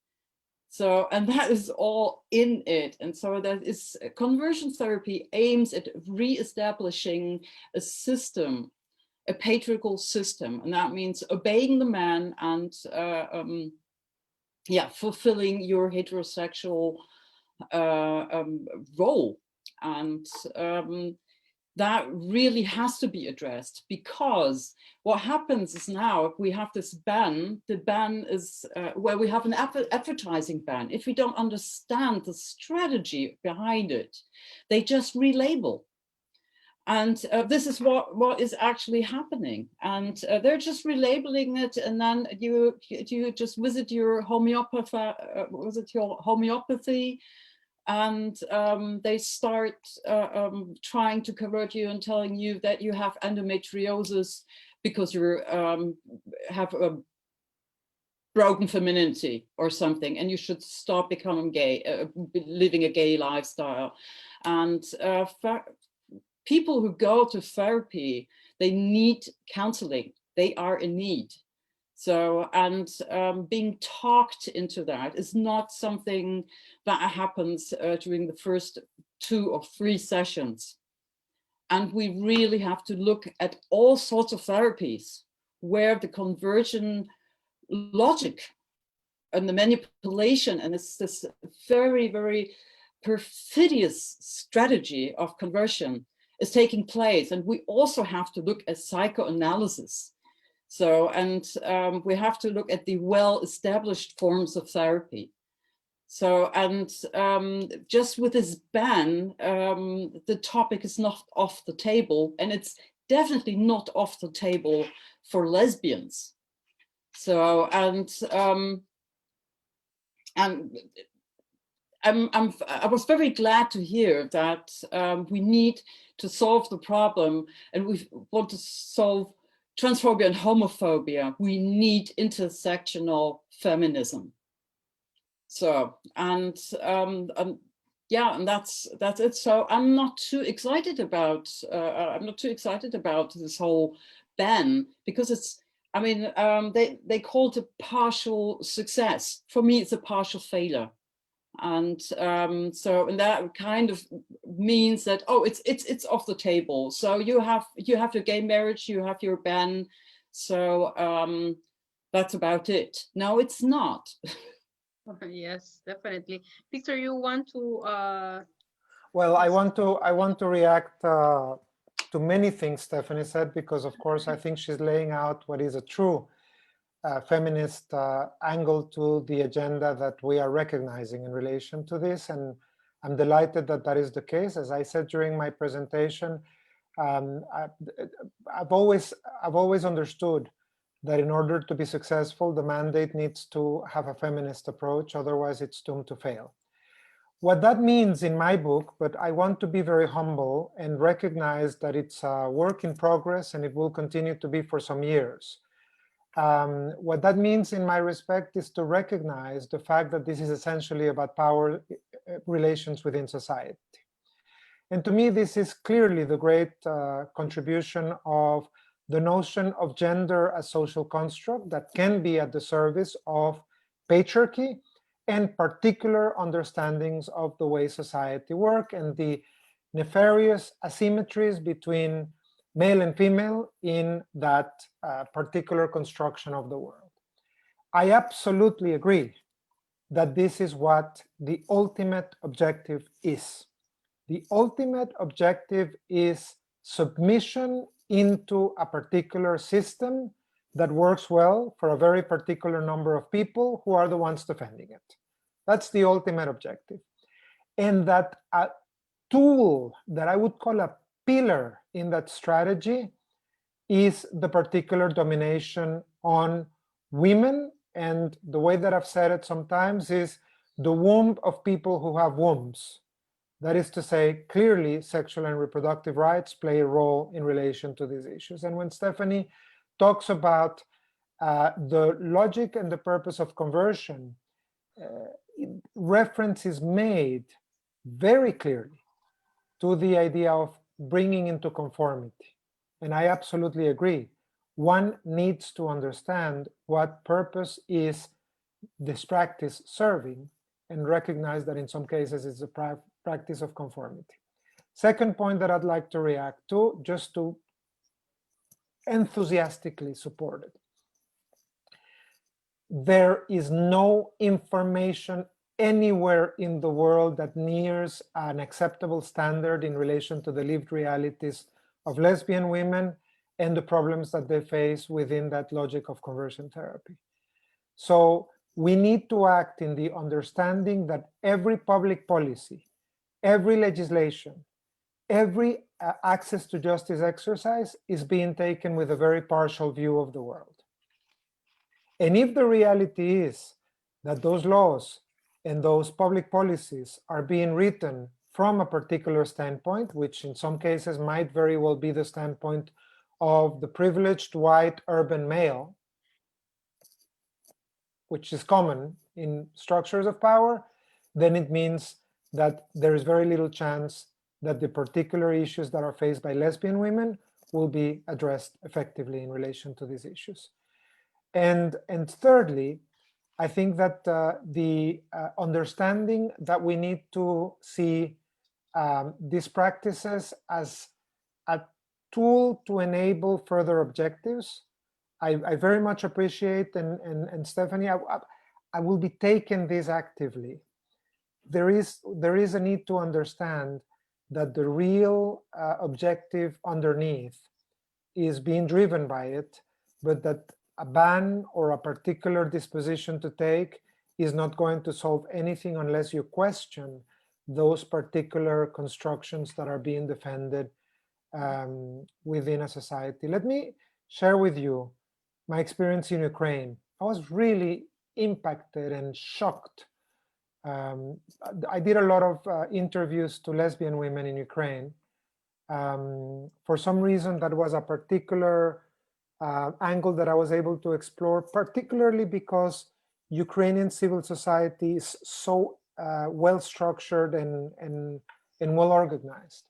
So, and that is all in it. And so that is, conversion therapy aims at re-establishing a system, a patriarchal system. And that means obeying the man and fulfilling your heterosexual role. And that really has to be addressed, because what happens is now we have this ban. The ban is where we have an advertising ban. If we don't understand the strategy behind it, they just relabel. And this is what is actually happening. And they're just relabeling it, and then you just visit your homeopathy, and they start trying to convert you and telling you that you have endometriosis because you have a broken femininity or something, and you should stop becoming gay, living a gay lifestyle. And people who go to therapy, they need counseling. They are in need. So, and being talked into that is not something that happens during the first 2 or 3 sessions. And we really have to look at all sorts of therapies where the conversion logic and the manipulation, and it's this very, very perfidious strategy of conversion is taking place. And we also have to look at psychoanalysis. So, and we have to look at the well-established forms of therapy. So, and just with this ban, the topic is not off the table, and it's definitely not off the table for lesbians. So, and I was very glad to hear that we need to solve the problem, and we want to solve transphobia and homophobia. We need intersectional feminism. So, and yeah, and that's it. So I'm not too excited about this whole ban, because it's, I mean, they call it a partial success. For me, it's a partial failure. And so, and that kind of means that, oh, it's off the table. So you have your gay marriage, you have your ban. So that's about it. No, it's not. Yes, definitely. Víctor, you want to? Well, I want to react to many things Stephanie said, because of course I think she's laying out what is a true feminist angle to the agenda that we are recognizing in relation to this, and I'm delighted that that is the case. As I said during my presentation, I've always understood that in order to be successful, the mandate needs to have a feminist approach, otherwise it's doomed to fail. What that means in my book, but I want to be very humble and recognize that it's a work in progress and it will continue to be for some years. What that means in my respect is to recognize the fact that this is essentially about power relations within society. And to me, this is clearly the great contribution of the notion of gender as social construct that can be at the service of patriarchy and particular understandings of the way society work and the nefarious asymmetries between male and female in that particular construction of the world. I absolutely agree that this is what the ultimate objective is. The ultimate objective is submission into a particular system that works well for a very particular number of people who are the ones defending it. That's the ultimate objective. And that a tool that I would call a pillar in that strategy is the particular domination on women. And the way that I've said it sometimes is the womb of people who have wombs. That is to say, clearly, sexual and reproductive rights play a role in relation to these issues. And when Stephanie talks about the logic and the purpose of conversion, reference is made very clearly to the idea of bringing into conformity. And I absolutely agree. One needs to understand what purpose is this practice serving and recognize that in some cases it's a practice of conformity. Second point that I'd like to react to, just to enthusiastically support it. There is no information anywhere in the world that nears an acceptable standard in relation to the lived realities of lesbian women and the problems that they face within that logic of conversion therapy. So we need to act in the understanding that every public policy, every legislation, every access to justice exercise is being taken with a very partial view of the world. And if the reality is that those laws and those public policies are being written from a particular standpoint, which in some cases might very well be the standpoint of the privileged white urban male, which is common in structures of power, then it means that there is very little chance that the particular issues that are faced by lesbian women will be addressed effectively in relation to these issues. And thirdly, I think that the understanding that we need to see these practices as a tool to enable further objectives. I very much appreciate, and Stephanie, I will be taking this actively. There is a need to understand that the real objective underneath is being driven by it, but that a ban or a particular disposition to take is not going to solve anything unless you question those particular constructions that are being defended within a society. Let me share with you my experience in Ukraine. I was really impacted and shocked. I did a lot of interviews to lesbian women in Ukraine. For some reason, that was a particular angle that I was able to explore, particularly because Ukrainian civil society is so well structured and well organized.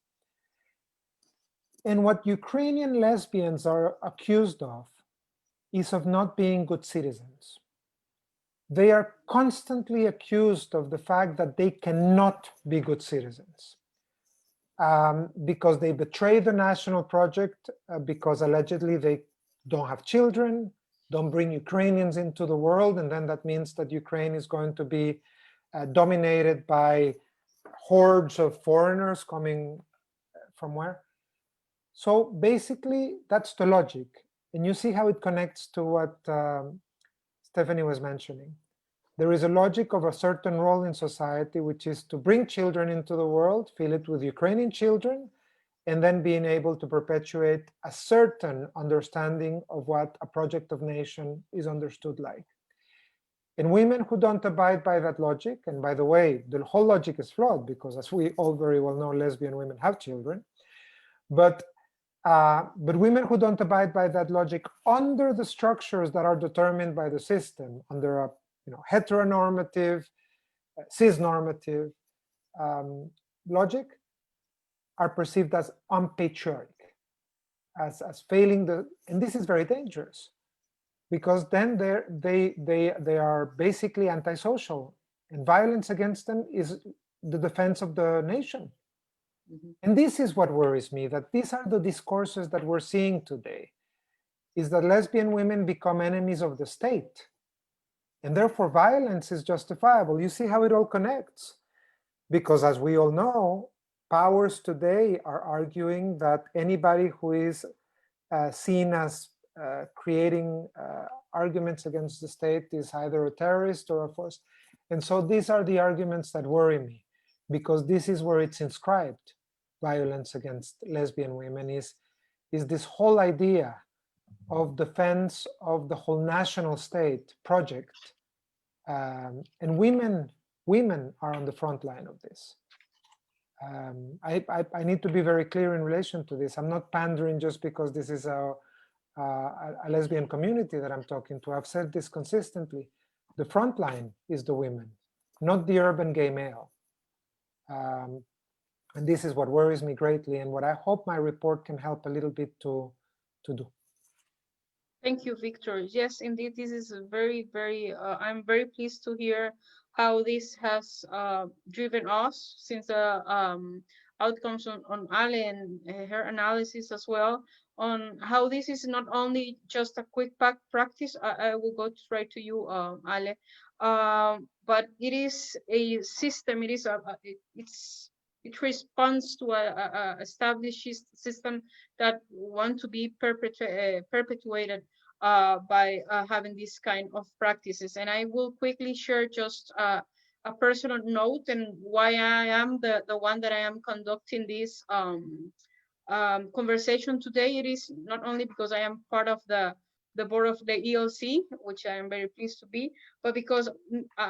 And what Ukrainian lesbians are accused of is of not being good citizens. They are constantly accused of the fact that they cannot be good citizens because they betray the national project, because allegedly they don't have children, don't bring Ukrainians into the world, and then that means that Ukraine is going to be dominated by hordes of foreigners coming from where? So basically, that's the logic. And you see how it connects to what Stephanie was mentioning. There is a logic of a certain role in society, which is to bring children into the world, fill it with Ukrainian children, and then being able to perpetuate a certain understanding of what a project of nation is understood like. And women who don't abide by that logic, and by the way, the whole logic is flawed because, as we all very well know, lesbian women have children, but women who don't abide by that logic under the structures that are determined by the system, under a heteronormative, cisnormative logic, are perceived as unpatriotic, as failing and this is very dangerous, because then they are basically antisocial, and violence against them is the defense of the nation. Mm-hmm. And this is what worries me, that these are the discourses that we're seeing today, is that lesbian women become enemies of the state, and therefore violence is justifiable. You see how it all connects, because as we all know, powers today are arguing that anybody who is seen as creating arguments against the state is either a terrorist or a force. And so these are the arguments that worry me, because this is where it's inscribed. Violence against lesbian women is this whole idea of defense of the whole national state project. And women are on the front line of this. I need to be very clear in relation to this. I'm not pandering just because this is a lesbian community that I'm talking to. I've said this consistently. The front line is the women, not the urban gay male. And this is what worries me greatly, and what I hope my report can help a little bit to do. Thank you, Victor. Yes, indeed, this is very, I'm very pleased to hear how this has driven us since the outcomes on Aleh and her analysis as well, on how this is not only just a quick practice. I will go straight to you, Aleh, but it is a system. It is it responds to a established system that want to be perpetuated by having this kind of practices. And I will quickly share just a personal note and why I am the one that I am conducting this conversation today. It is not only because I am part of the board of the ELC, which I am very pleased to be, but because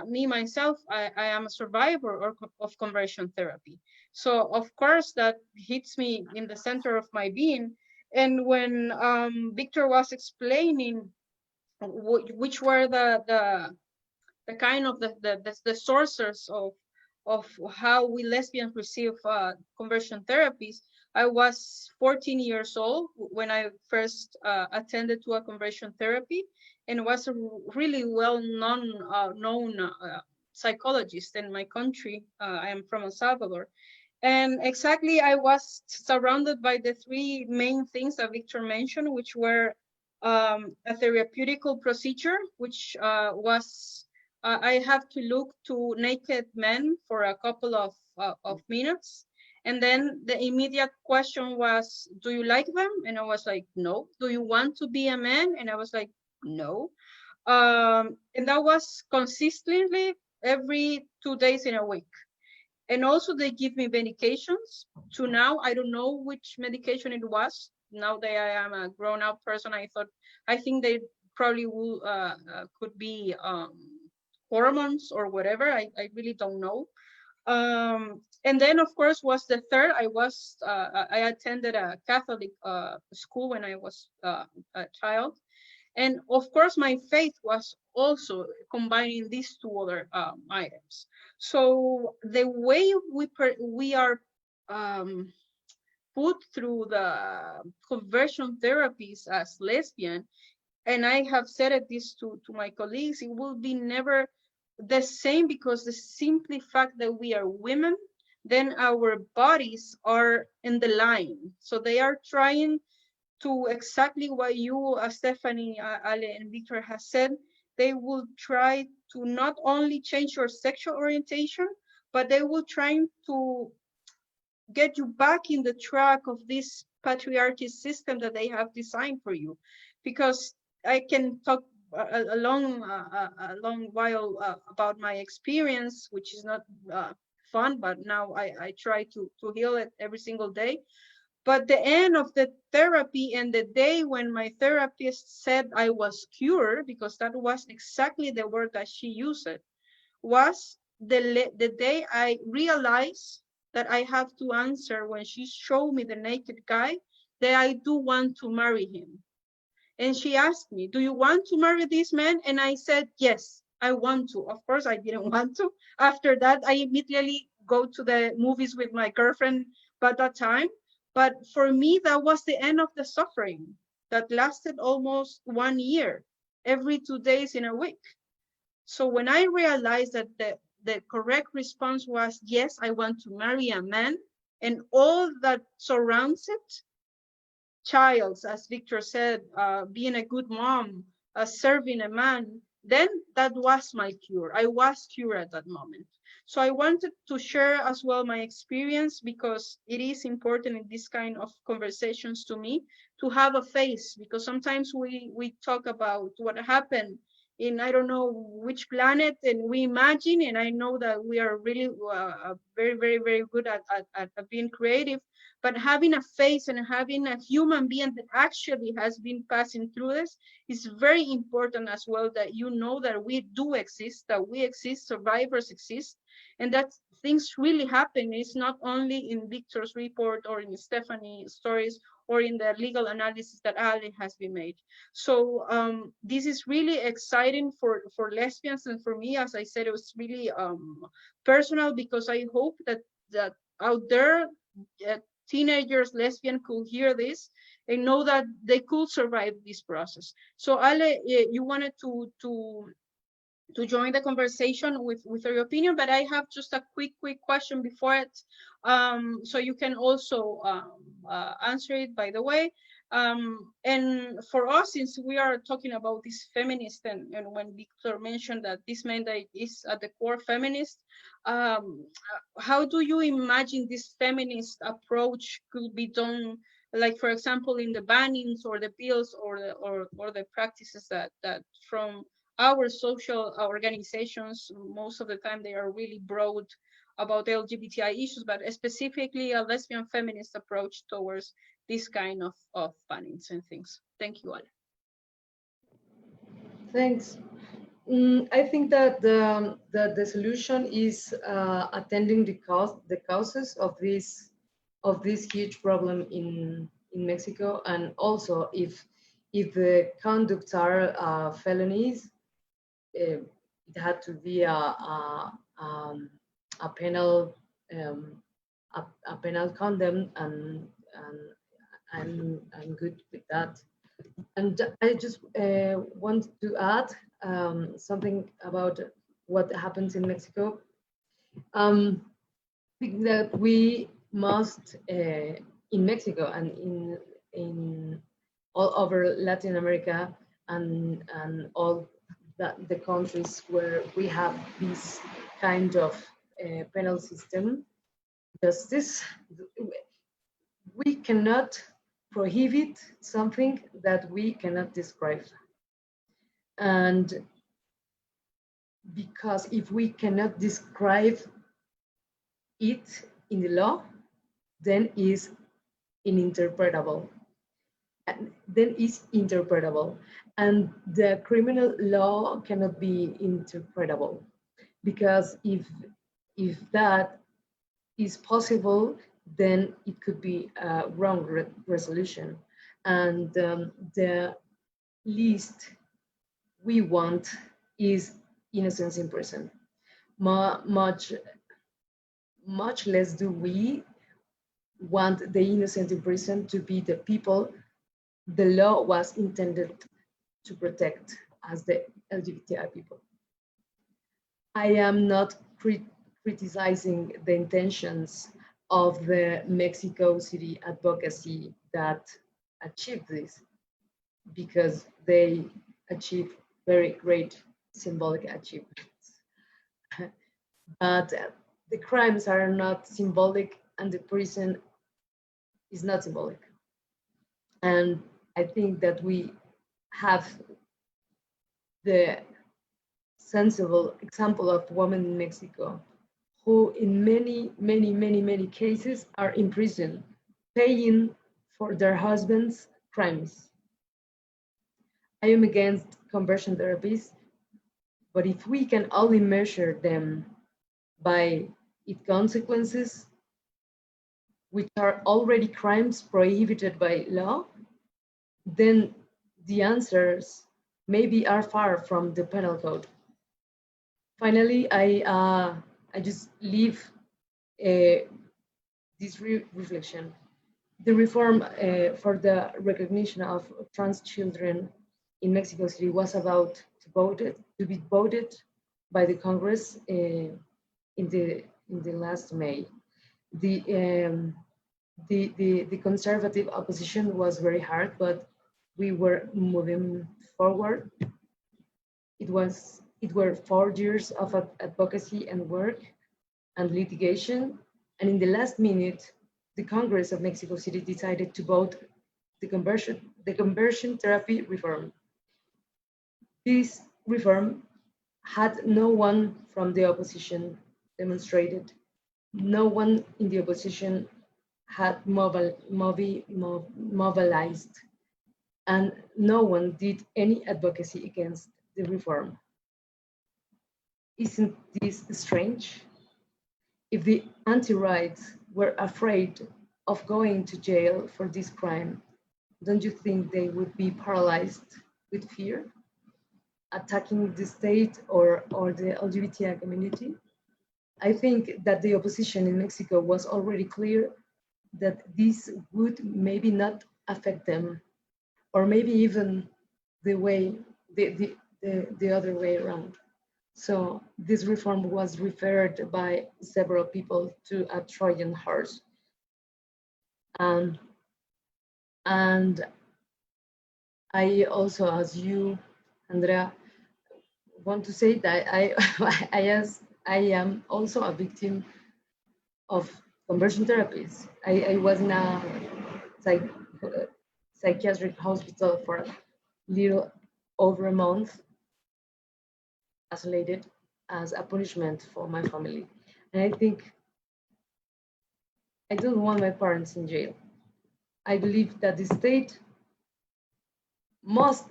me, myself, I am a survivor of conversion therapy. So of course that hits me in the center of my being. And when Victor was explaining which were the kind of the sources of how we lesbians receive conversion therapies, I was 14 years old when I first attended to a conversion therapy, and was a really well-known psychologist in my country. I am from El Salvador. And exactly, I was surrounded by the three main things that Victor mentioned, which were a therapeutical procedure, which was I have to look to naked men for a couple of minutes. And then the immediate question was, do you like them? And I was like, no. Do you want to be a man? And I was like, no. And that was consistently every 2 days in a week. And also they give me medications. To now, I don't know which medication it was. Now that I am a grown-up person, I think they probably will, could be hormones or whatever. I really don't know. And then, of course, was the third. I attended a Catholic school when I was a child. And of course, my faith was also combining these two other items. So the way we are put through the conversion therapies as lesbian, and I have said this to my colleagues, it will be never the same, because the simply fact that we are women, then our bodies are in the line. So they are trying to exactly what you, Stephanie, Aleh, and Victor has said. They will try to not only change your sexual orientation, but they will try to get you back in the track of this patriarchy system that they have designed for you. Because I can talk a long while about my experience, which is not fun, but now I try to heal it every single day. But the end of the therapy and the day when my therapist said I was cured, because that was exactly the word that she used, was the day I realized that I have to answer when she showed me the naked guy that I do want to marry him. And she asked me, do you want to marry this man? And I said, yes, I want to. Of course, I didn't want to. After that, I immediately go to the movies with my girlfriend by that time. But for me, that was the end of the suffering that lasted almost 1 year, every 2 days in a week. So when I realized that the correct response was, yes, I want to marry a man, and all that surrounds it, child, as Victor said, being a good mom, serving a man, then that was my cure. I was cured at that moment. So I wanted to share as well my experience, because it is important in this kind of conversations to me to have a face, because sometimes we talk about what happened in I don't know which planet, and we imagine, and I know that we are really very, very, very good at being creative, but having a face and having a human being that actually has been passing through this is very important as well, that you know that we do exist, that we exist, survivors exist, and that things really happen. It's not only in Victor's report or in Stephanie's stories or in the legal analysis that Aleh has been made. So this is really exciting for lesbians, and for me, as I said, it was really personal, because I hope that out there, teenagers, lesbian could hear this and know that they could survive this process. So Aleh, you wanted to join the conversation with your opinion, but I have just a quick question before it, so you can also answer it, by the way. And for us, since we are talking about this feminist, and when Victor mentioned that this mandate is at the core feminist, how do you imagine this feminist approach could be done, like, for example, in the bannings or the bills or the practices that from our social organizations, most of the time they are really broad about LGBTI issues, but specifically a lesbian feminist approach towards this kind of bannings and things. Thank you, Aleh. Thanks. I think that the solution is attending the causes of this huge problem in Mexico, and also if the conducts are felonies, it had to be a penal condemn, and I'm good with that. And I just want to add something about what happens in Mexico. That we must in Mexico and in all over Latin America and all the countries where we have this kind of penal system, justice, we cannot prohibit something that we cannot describe. And because if we cannot describe it in the law, then is uninterpretable. And then is interpretable. And the criminal law cannot be interpretable, because if that is possible, then it could be a wrong resolution. And the least we want is innocence in prison. Much less do we want the innocent in prison to be the people the law was intended to protect, as the LGBTI people. I am not criticizing the intentions of the Mexico City advocacy that achieved this, because they achieved very great symbolic achievements. But the crimes are not symbolic, and the prison is not symbolic. And I think that we have the sensible example of women in Mexico who in many cases are in prison, paying for their husbands' crimes. I am against conversion therapies, but if we can only measure them by its consequences, which are already crimes prohibited by law, then the answers maybe are far from the penal code. Finally, I just leave this reflection. The reform for the recognition of trans children in Mexico City was about to be voted by the Congress in the last May. The conservative opposition was very hard, but we were moving forward. It were 4 years of advocacy and work and litigation, and in the last minute, the Congress of Mexico City decided to vote the conversion therapy reform. This reform had no one from the opposition demonstrated. No one in the opposition had mobilized, and no one did any advocacy against the reform. Isn't this strange? If the anti-rights were afraid of going to jail for this crime, don't you think they would be paralyzed with fear, attacking the state or the LGBTI community? I think that the opposition in Mexico was already clear that this would maybe not affect them, or maybe even the other way around. So this reform was referred by several people to a Trojan horse. And I also, as you, Andrea, want to say that I am also a victim of conversion therapies. I was in a psychiatric hospital for a little over a month, isolated as a punishment for my family. And I think I don't want my parents in jail. I believe that the state must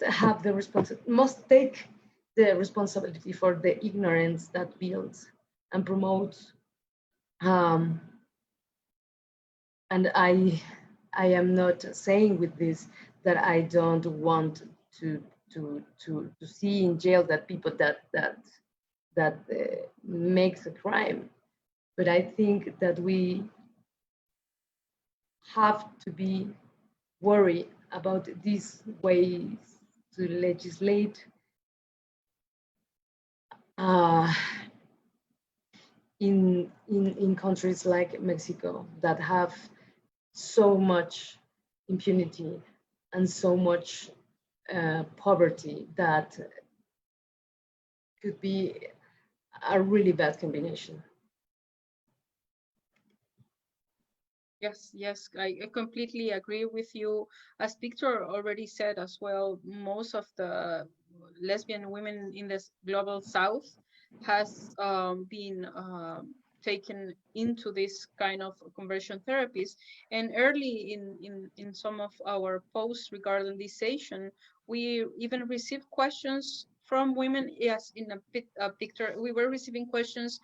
take the responsibility for the ignorance that builds and promotes. And I am not saying with this that I don't want to see in jail that people that makes a crime, but I think that we have to be worried about these ways to legislate in countries like Mexico that have so much impunity and so much poverty that could be a really bad combination. Yes, I completely agree with you. As Víctor already said as well, most of the lesbian women in the global south has been taken into this kind of conversion therapies. And early in some of our posts regarding this session, we even received questions from women. Yes, in a picture, we were receiving questions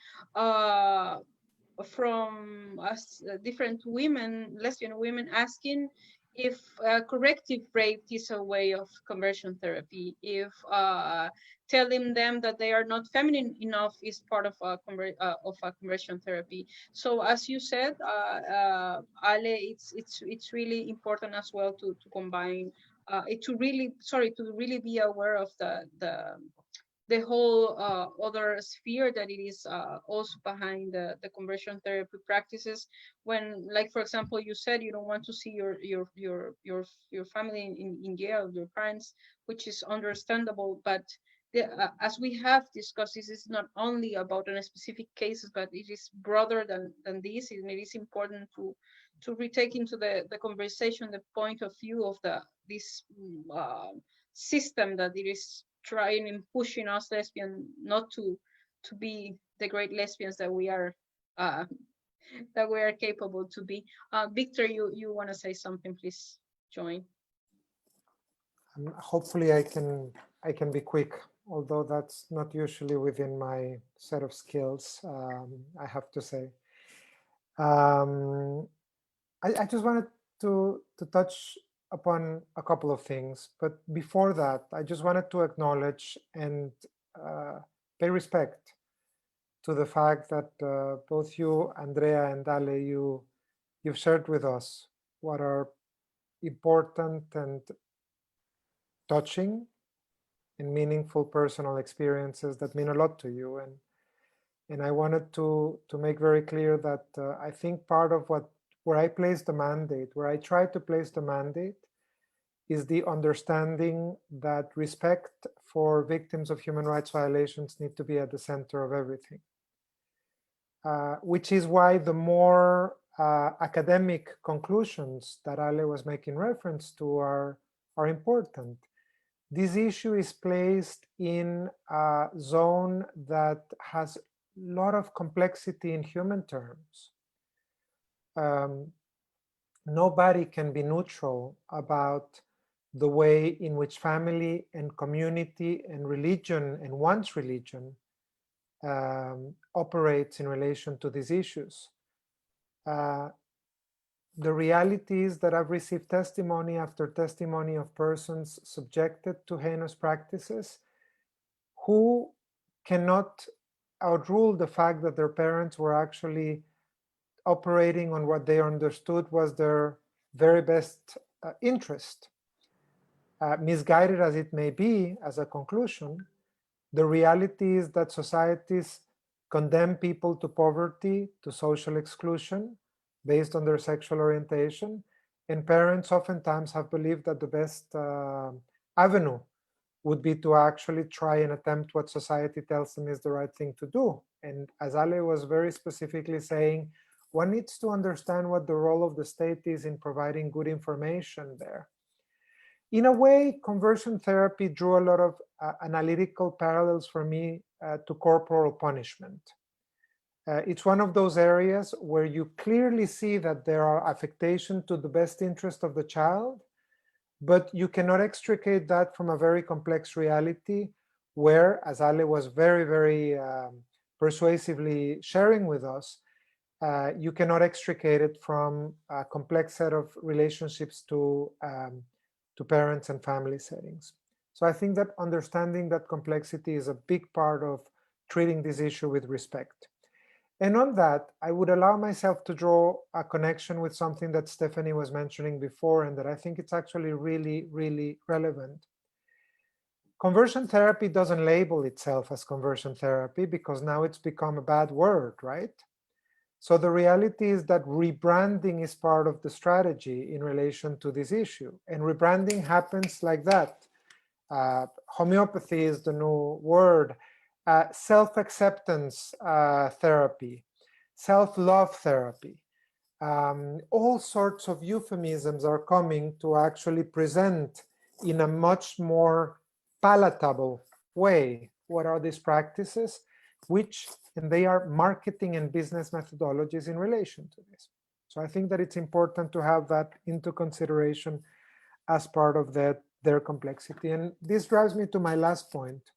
from us, different women, lesbian women, asking if corrective rape is a way of conversion therapy, if telling them that they are not feminine enough is part of a conversion therapy. So as you said, Ale, it's really important as well to combine to really be aware of the whole other sphere that it is also behind the conversion therapy practices. When, like, for example, you said you don't want to see your family in jail, your parents, which is understandable, but as we have discussed, this is not only about a specific cases, but it is broader than this, and it is important to retake into the conversation the point of view of this system that it is trying and pushing us lesbian not to be the great lesbians that we are capable to be. Víctor, you want to say something? Please join. Hopefully I can be quick, although that's not usually within my set of skills, I have to say. I just wanted to touch upon a couple of things, but before that, I just wanted to acknowledge and pay respect to the fact that both you, Andrea, and Ale, you you've shared with us what are important and touching and meaningful personal experiences that mean a lot to you. And I wanted to make very clear that I think part of where I place the mandate, where I try to place the mandate, is the understanding that respect for victims of human rights violations need to be at the center of everything. Which is why the more academic conclusions that Aleh was making reference to are important. This issue is placed in a zone that has a lot of complexity in human terms. Nobody can be neutral about the way in which family and community and religion and one's religion operates in relation to these issues. The reality is that I've received testimony after testimony of persons subjected to heinous practices who cannot outrule the fact that their parents were actually operating on what they understood was their very best interest. Misguided as it may be as a conclusion, the reality is that societies condemn people to poverty, to social exclusion, based on their sexual orientation, and parents oftentimes have believed that the best avenue would be to actually try and attempt what society tells them is the right thing to do. And as Aleh was very specifically saying, one needs to understand what the role of the state is in providing good information there. In a way, conversion therapy drew a lot of analytical parallels for me to corporal punishment. It's one of those areas where you clearly see that there are affectations to the best interest of the child, but you cannot extricate that from a very complex reality where, as Aleh was very persuasively sharing with us, you cannot extricate it from a complex set of relationships to parents and family settings. So I think that understanding that complexity is a big part of treating this issue with respect. And on that, I would allow myself to draw a connection with something that Stephanie was mentioning before, and that I think it's actually really relevant. Conversion therapy doesn't label itself as conversion therapy because now it's become a bad word, right? So the reality is that rebranding is part of the strategy in relation to this issue. And rebranding happens like that. Homeopathy is the new word. Self-acceptance therapy, self-love therapy. All sorts of euphemisms are coming to actually present in a much more palatable way what are these practices, and they are marketing and business methodologies in relation to this. So I think that it's important to have that into consideration as part of their complexity. And this drives me to my last point,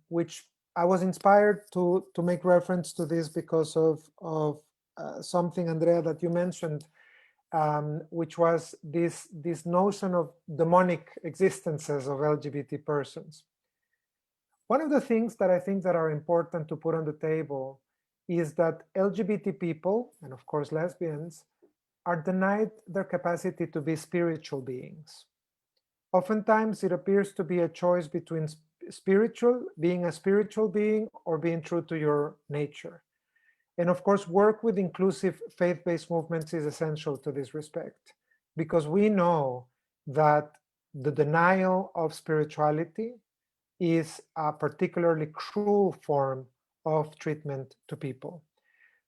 which I was inspired to make reference to this because of something, Andrea, that you mentioned, which was this notion of demonic existences of LGBT persons. One of the things that I think that are important to put on the table is that LGBT people, and of course lesbians, are denied their capacity to be spiritual beings. Oftentimes it appears to be a choice between being a spiritual being or being true to your nature. And of course, work with inclusive faith-based movements is essential to this respect, because we know that the denial of spirituality is a particularly cruel form of treatment to people.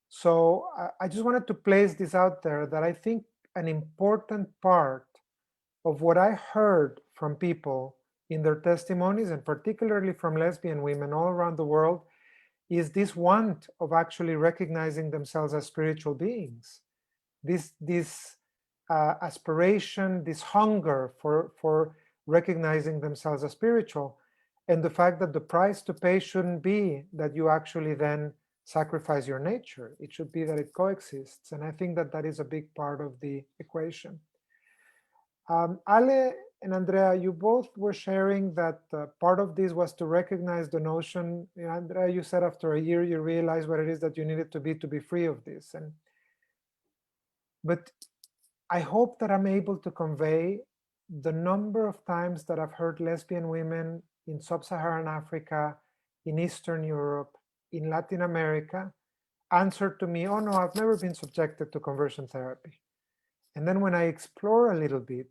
So I just wanted to place this out there, that I think an important part of what I heard from people in their testimonies, and particularly from lesbian women all around the world, is this want of actually recognizing themselves as spiritual beings. This aspiration, this hunger for recognizing themselves as spiritual, and the fact that the price to pay shouldn't be that you actually then sacrifice your nature. It should be that it coexists. And I think that that is a big part of the equation. Aleh and Andrea, you both were sharing that part of this was to recognize the notion. Andrea, you said after a year you realized what it is that you needed to be free of this. And But I hope that I'm able to convey the number of times that I've heard lesbian women in sub-Saharan Africa, in Eastern Europe, in Latin America, answer to me, oh no, I've never been subjected to conversion therapy. And then when I explore a little bit,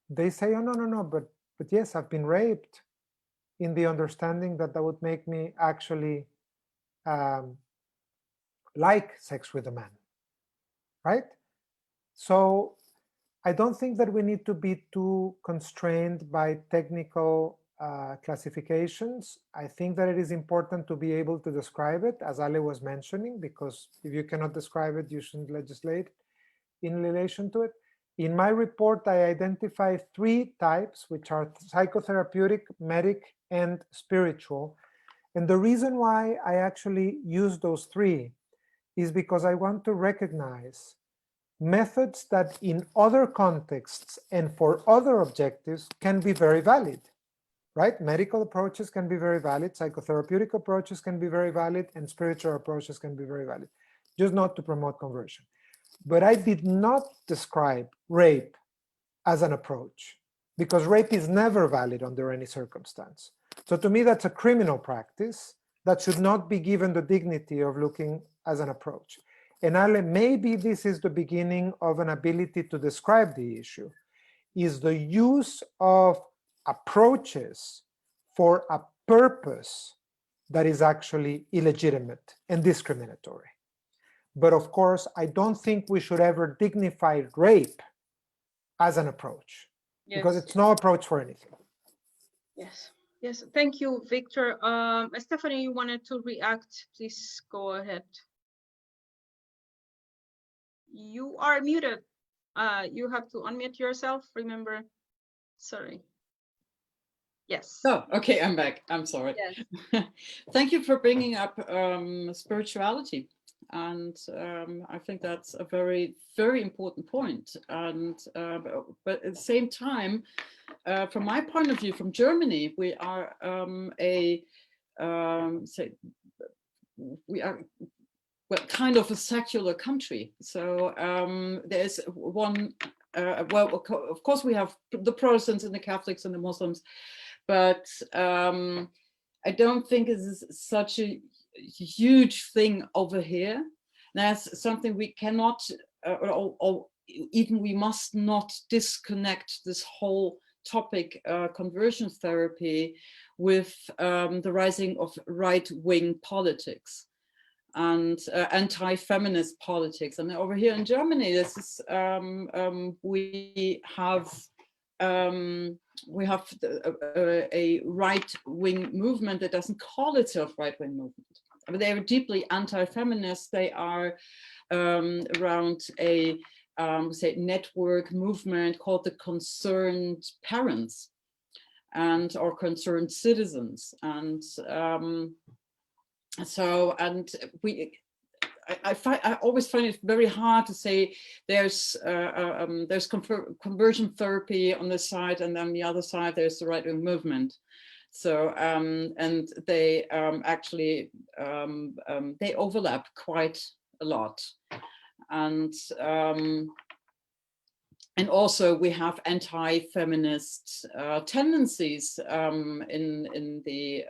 they say, oh no, but yes, I've been raped, in the understanding that that would make me actually like sex with a man, right? So I don't think that we need to be too constrained by technical classifications. I think that it is important to be able to describe it, as Aleh was mentioning, because if you cannot describe it, you shouldn't legislate in relation to it. In my report, I identify 3 types, which are psychotherapeutic, medic, and spiritual. And the reason why I actually use those 3 is because I want to recognize methods that in other contexts and for other objectives can be very valid, right? Medical approaches can be very valid, psychotherapeutic approaches can be very valid, and spiritual approaches can be very valid, just not to promote conversion. But I did not describe rape as an approach, because rape is never valid under any circumstance. So to me, that's a criminal practice that should not be given the dignity of looking as an approach. And Aleh, maybe this is the beginning of an ability to describe the issue, is the use of approaches for a purpose that is actually illegitimate and discriminatory. But of course, I don't think we should ever dignify rape as an approach, because it's no approach for anything. Yes. Yes. Thank you, Victor. Stephanie, you wanted to react. Please go ahead. You are muted. You have to unmute yourself. Remember. Sorry. Yes. Oh, okay, I'm back. I'm sorry. Yes. Thank you for bringing up spirituality. And I think that's a very, very important point. And but at the same time, from my point of view, from Germany, we are kind of a secular country. So there's one. Well, of course, we have the Protestants and the Catholics and the Muslims, but I don't think it's such a huge thing over here. That's something we cannot, or even we must not disconnect this whole topic, conversion therapy, with the rising of right-wing politics and anti-feminist politics. And over here in Germany, this is we have a right-wing movement that doesn't call itself right-wing movement. But they are deeply anti-feminist. They are around a say network movement called the Concerned Parents or Concerned Citizens. And I always find it very hard to say there's conversion therapy on this side, and then the other side there's the right-wing movement. So and they actually they overlap quite a lot, and also we have anti-feminist tendencies in the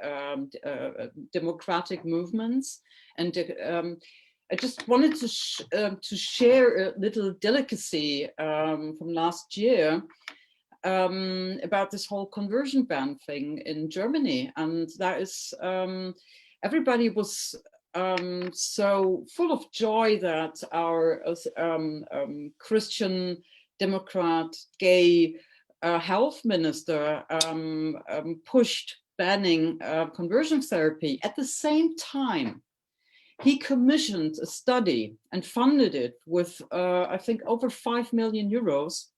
democratic movements, and I just wanted to share a little delicacy from last year. About this whole conversion ban thing in Germany, and that is everybody was so full of joy that our Christian Democrat gay health minister pushed banning conversion therapy. At the same time, he commissioned a study and funded it with I think over 5 million euros.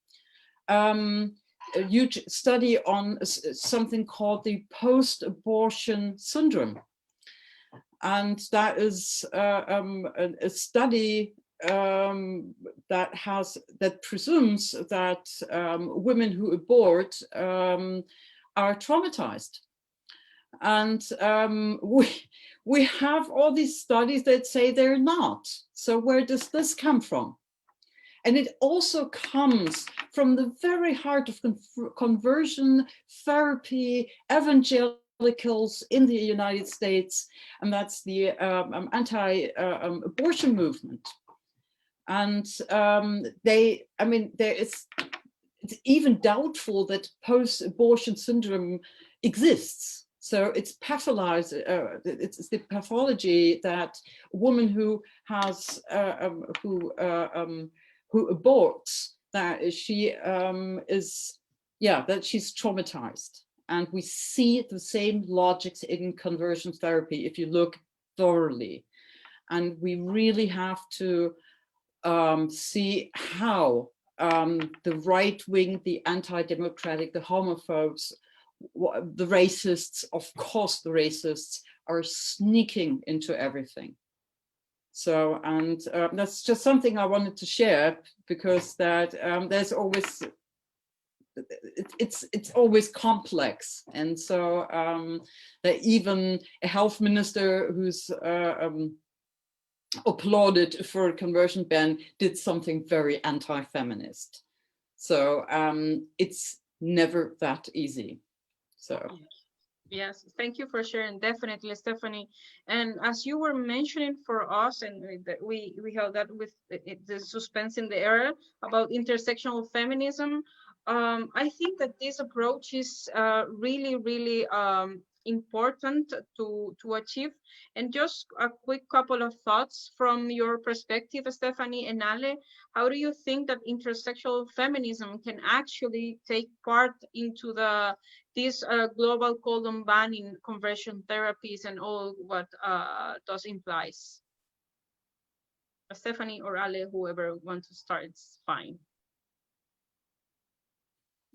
A huge study on something called the post-abortion syndrome. And that is a study that presumes that women who abort are traumatized. And we have all these studies that say they're not. So where does this come from? And it also comes from the very heart of conversion therapy, evangelicals in the United States, and that's the anti-abortion movement. And it's even doubtful that post-abortion syndrome exists. So it's pathologized. It's the pathology that a woman who has who aborts, that she that she's traumatized. And we see the same logics in conversion therapy if you look thoroughly. And we really have to see how the right wing, the anti-democratic, the homophobes, the racists, of course, the racists are sneaking into everything. So, and that's just something I wanted to share, because that there's always, it's always complex. And so that even a health minister who's applauded for a conversion ban did something very anti-feminist. So it's never that easy. So yes, thank you for sharing. Definitely, Stephanie. And as you were mentioning for us, and we held that with the suspense in the air about intersectional feminism, I think that this approach is really important to achieve. And just a quick couple of thoughts from your perspective, Stephanie and Ale. How do you think that intersectional feminism can actually take part into this global call on banning conversion therapies and all what those implies? Stephanie or Ale, whoever wants to start, it's fine.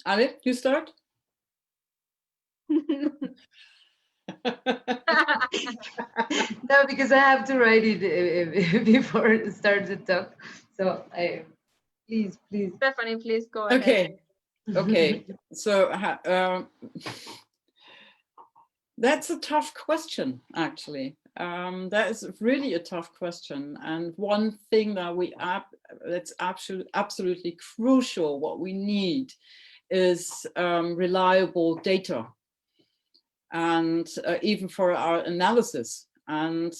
Ale, you start. No, because I have to write it before it starts to talk. So please. Stephanie, please go ahead. Okay. So that's a tough question, actually. That is really a tough question. And one thing that that's absolutely crucial, what we need is reliable data. And even for our analysis, and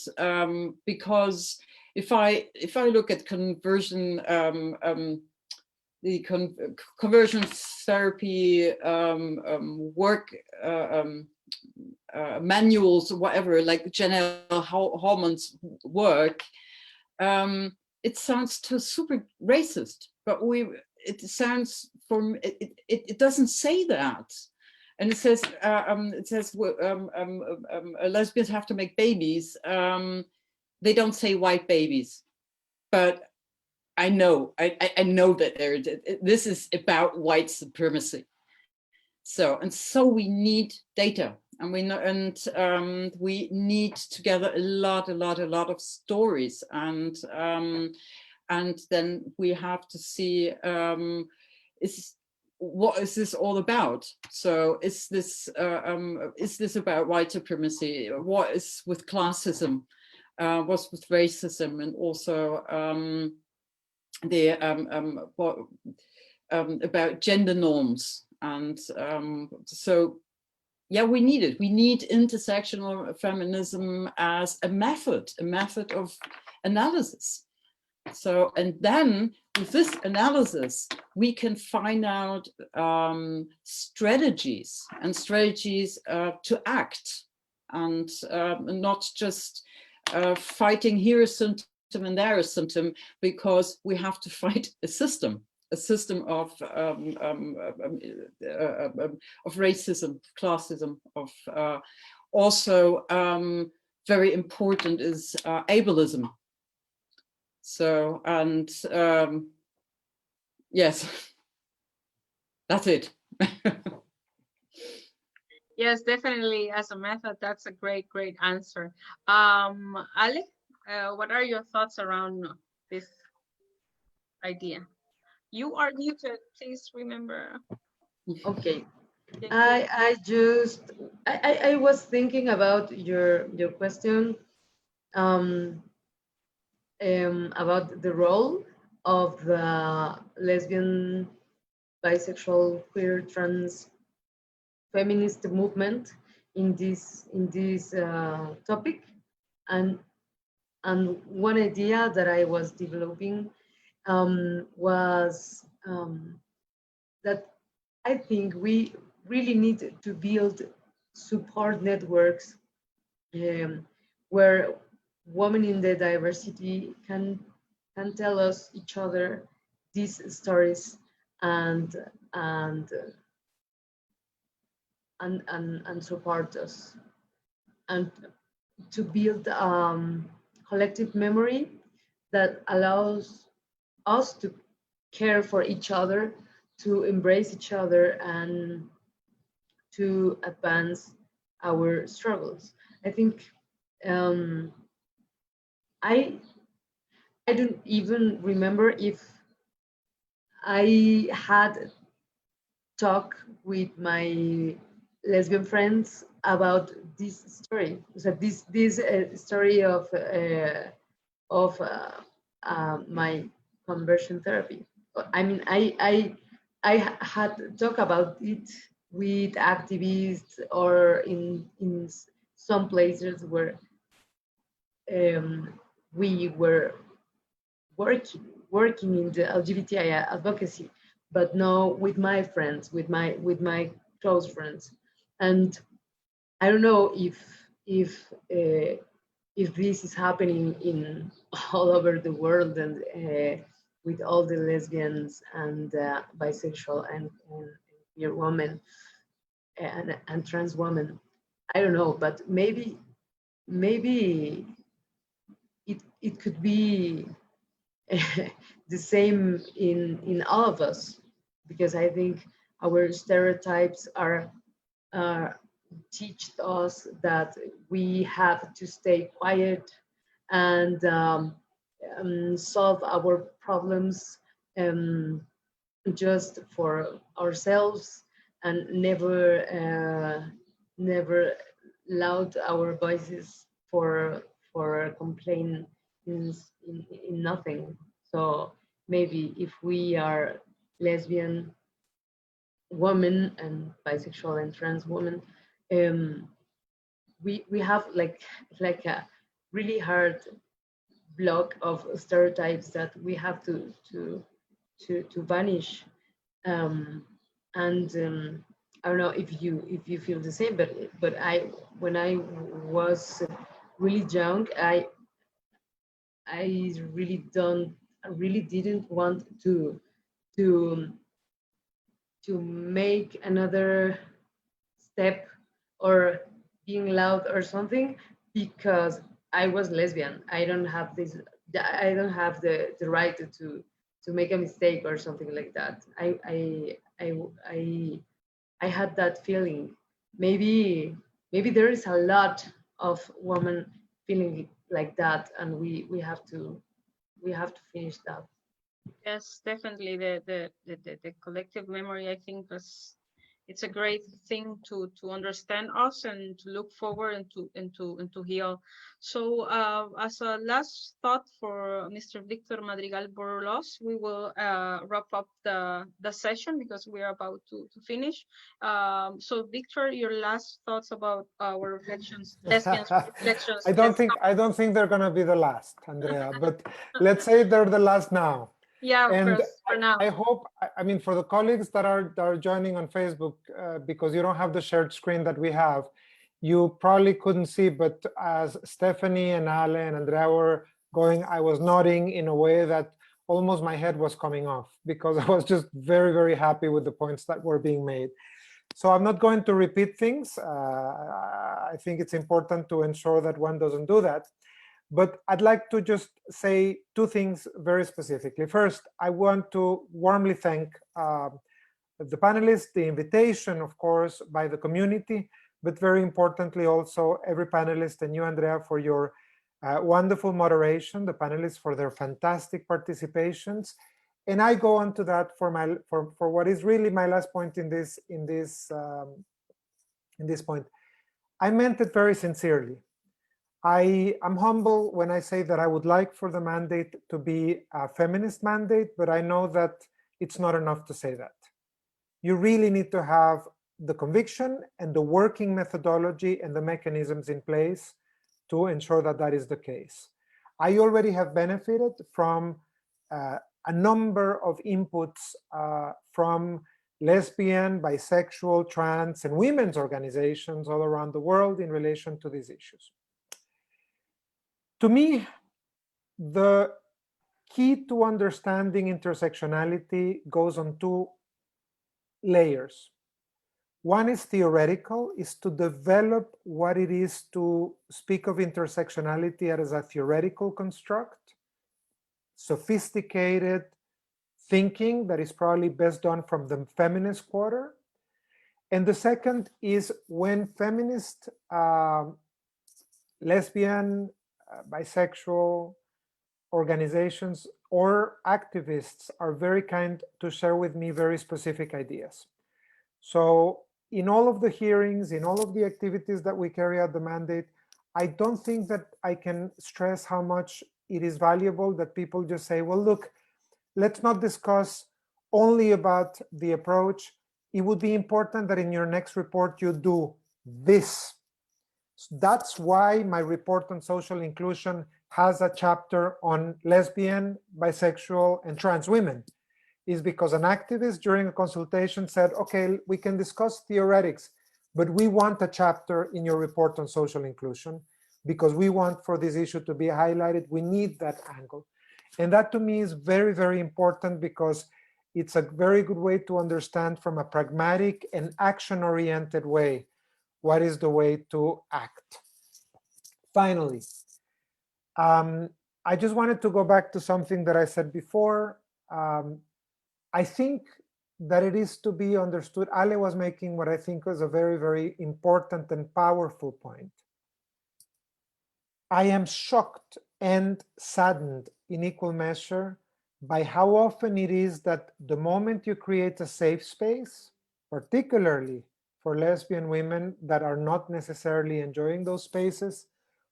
because if I look at conversion, conversion therapy work manuals, whatever, like general hormones work, it sounds super racist, but it doesn't say that. And it says lesbians have to make babies. They don't say white babies, but I know that this is about white supremacy. So we need data, and we need to gather a lot of stories, and then we have to see what is this all about? So is this about white supremacy? What is with classism? What's with racism? And also about gender norms. And so, yeah, we need it. We need intersectional feminism as a method of analysis. So, and then with this analysis, we can find out strategies to act, and not just fighting here a symptom and there a symptom, because we have to fight a system of racism, classism, also very important is ableism. So, and yes, that's it. Yes, definitely. As a method, that's a great answer. Ale, what are your thoughts around this idea? You are muted, please remember. Okay. I was thinking about your question about the role of the lesbian, bisexual, queer, trans, feminist movement in this topic, and one idea that I was developing was that I think we really need to build support networks where women in the diversity can tell us each other these stories and support us, and to build collective memory that allows us to care for each other, to embrace each other, and to advance our struggles. I think I don't even remember if I had talk with my lesbian friends about this story. So this story of my conversion therapy. I mean, I had talked about it with activists or in some places where we were working in the LGBTI advocacy, but no, with my friends, with my close friends. And I don't know if this is happening in all over the world, and with all the lesbians and bisexual and queer women and trans women. I don't know, but maybe it could be the same in all of us, because I think our stereotypes are teach us that we have to stay quiet and solve our problems just for ourselves, and never loud our voices for complain in nothing. So maybe if we are lesbian women and bisexual and trans women, we have like a really hard block of stereotypes that we have to vanish. And I don't know if you feel the same, but when I was really young, I really didn't want to make another step or being loud or something, because I was lesbian. I don't have the right to make a mistake or something like that. I had that feeling. Maybe there is a lot of women feeling like that, and we have to finish that. Yes, definitely. The collective memory, I think, it's a great thing to understand us and to look forward and to heal. So as a last thought for Mr. Víctor Madrigal-Borloz, we will wrap up the session because we are about to finish. So Víctor, your last thoughts about our reflections, lesbians reflections. I don't think they're gonna be the last, Andrea, but let's say they're the last now. Yeah, of and course, for now. I hope, I mean, for the colleagues that are joining on Facebook, because you don't have the shared screen that we have, you probably couldn't see, but as Stephanie and Aleh and Andrea were going, I was nodding in a way that almost my head was coming off, because I was just very, very happy with the points that were being made. So I'm not going to repeat things. I think it's important to ensure that one doesn't do that. But I'd like to just say two things very specifically. First, I want to warmly thank the panelists, the invitation, of course, by the community, but very importantly also every panelist and you, Andrea, for your wonderful moderation, the panelists for their fantastic participations. And I go on to that for what is really my last point in this point. I meant it very sincerely. I'm humble when I say that I would like for the mandate to be a feminist mandate, but I know that it's not enough to say that. You really need to have the conviction and the working methodology and the mechanisms in place to ensure that that is the case. I already have benefited from a number of inputs from lesbian, bisexual, trans, and women's organizations all around the world in relation to these issues. To me, the key to understanding intersectionality goes on two layers. One is theoretical, is to develop what it is to speak of intersectionality as a theoretical construct, sophisticated thinking that is probably best done from the feminist quarter. And the second is when feminist, lesbian, bisexual organizations or activists are very kind to share with me very specific ideas. So in all of the hearings, in all of the activities that we carry out the mandate, I don't think that I can stress how much it is valuable that people just say, well, look, let's not discuss only about the approach. It would be important that in your next report you do this. So that's why my report on social inclusion has a chapter on lesbian, bisexual, and trans women, is because an activist during a consultation said, okay, we can discuss theoretics, but we want a chapter in your report on social inclusion because we want for this issue to be highlighted. We need that angle. And that to me is very, very important because it's a very good way to understand from a pragmatic and action-oriented way what is the way to act. Finally, I just wanted to go back to something that I said before. I think that it is to be understood. Aleh was making what I think was a very, very important and powerful point. I am shocked and saddened in equal measure by how often it is that the moment you create a safe space, particularly for lesbian women that are not necessarily enjoying those spaces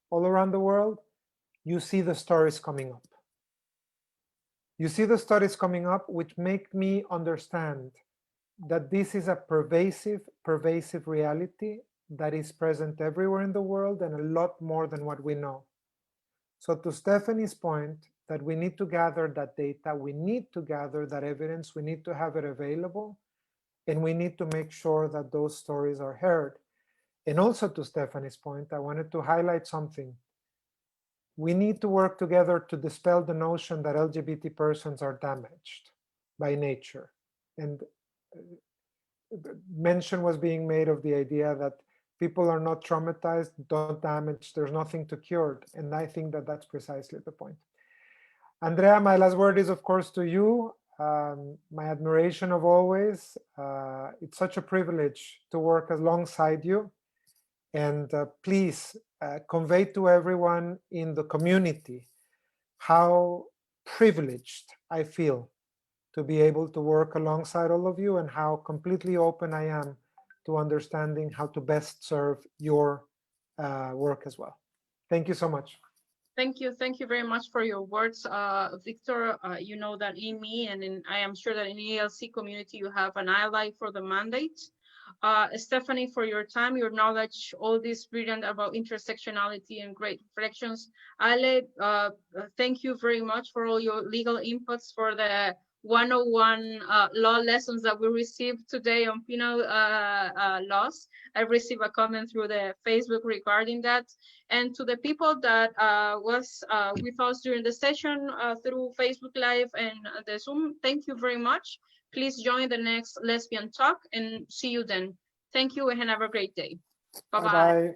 all around the world, you see the stories coming up. You see the stories coming up, which make me understand that this is a pervasive reality that is present everywhere in the world and a lot more than what we know. So to Stephanie's point, that we need to gather that data, we need to gather that evidence, we need to have it available, and we need to make sure that those stories are heard. And also to Stephanie's point, I wanted to highlight something. We need to work together to dispel the notion that LGBT persons are damaged by nature. And mention was being made of the idea that people are not traumatized, don't damage, there's nothing to cure. And I think that that's precisely the point. Andrea, my last word is, of course, to you. My admiration of always. It's such a privilege to work alongside you. And please convey to everyone in the community how privileged I feel to be able to work alongside all of you and how completely open I am to understanding how to best serve your work as well. Thank you so much. Thank you very much for your words, Victor. You know that in me and I am sure that in the ELC community you have an ally for the mandate. Stephanie, for your time, your knowledge, all this brilliant about intersectionality and great reflections. Aleh, thank you very much for all your legal inputs for the 101 law lessons that we received today on penal laws. I received a comment through the Facebook regarding that. And to the people that was with us during the session through Facebook Live and the Zoom, thank you very much. Please join the next Lesbian Talk and see you then. Thank you and have a great day. Bye-bye.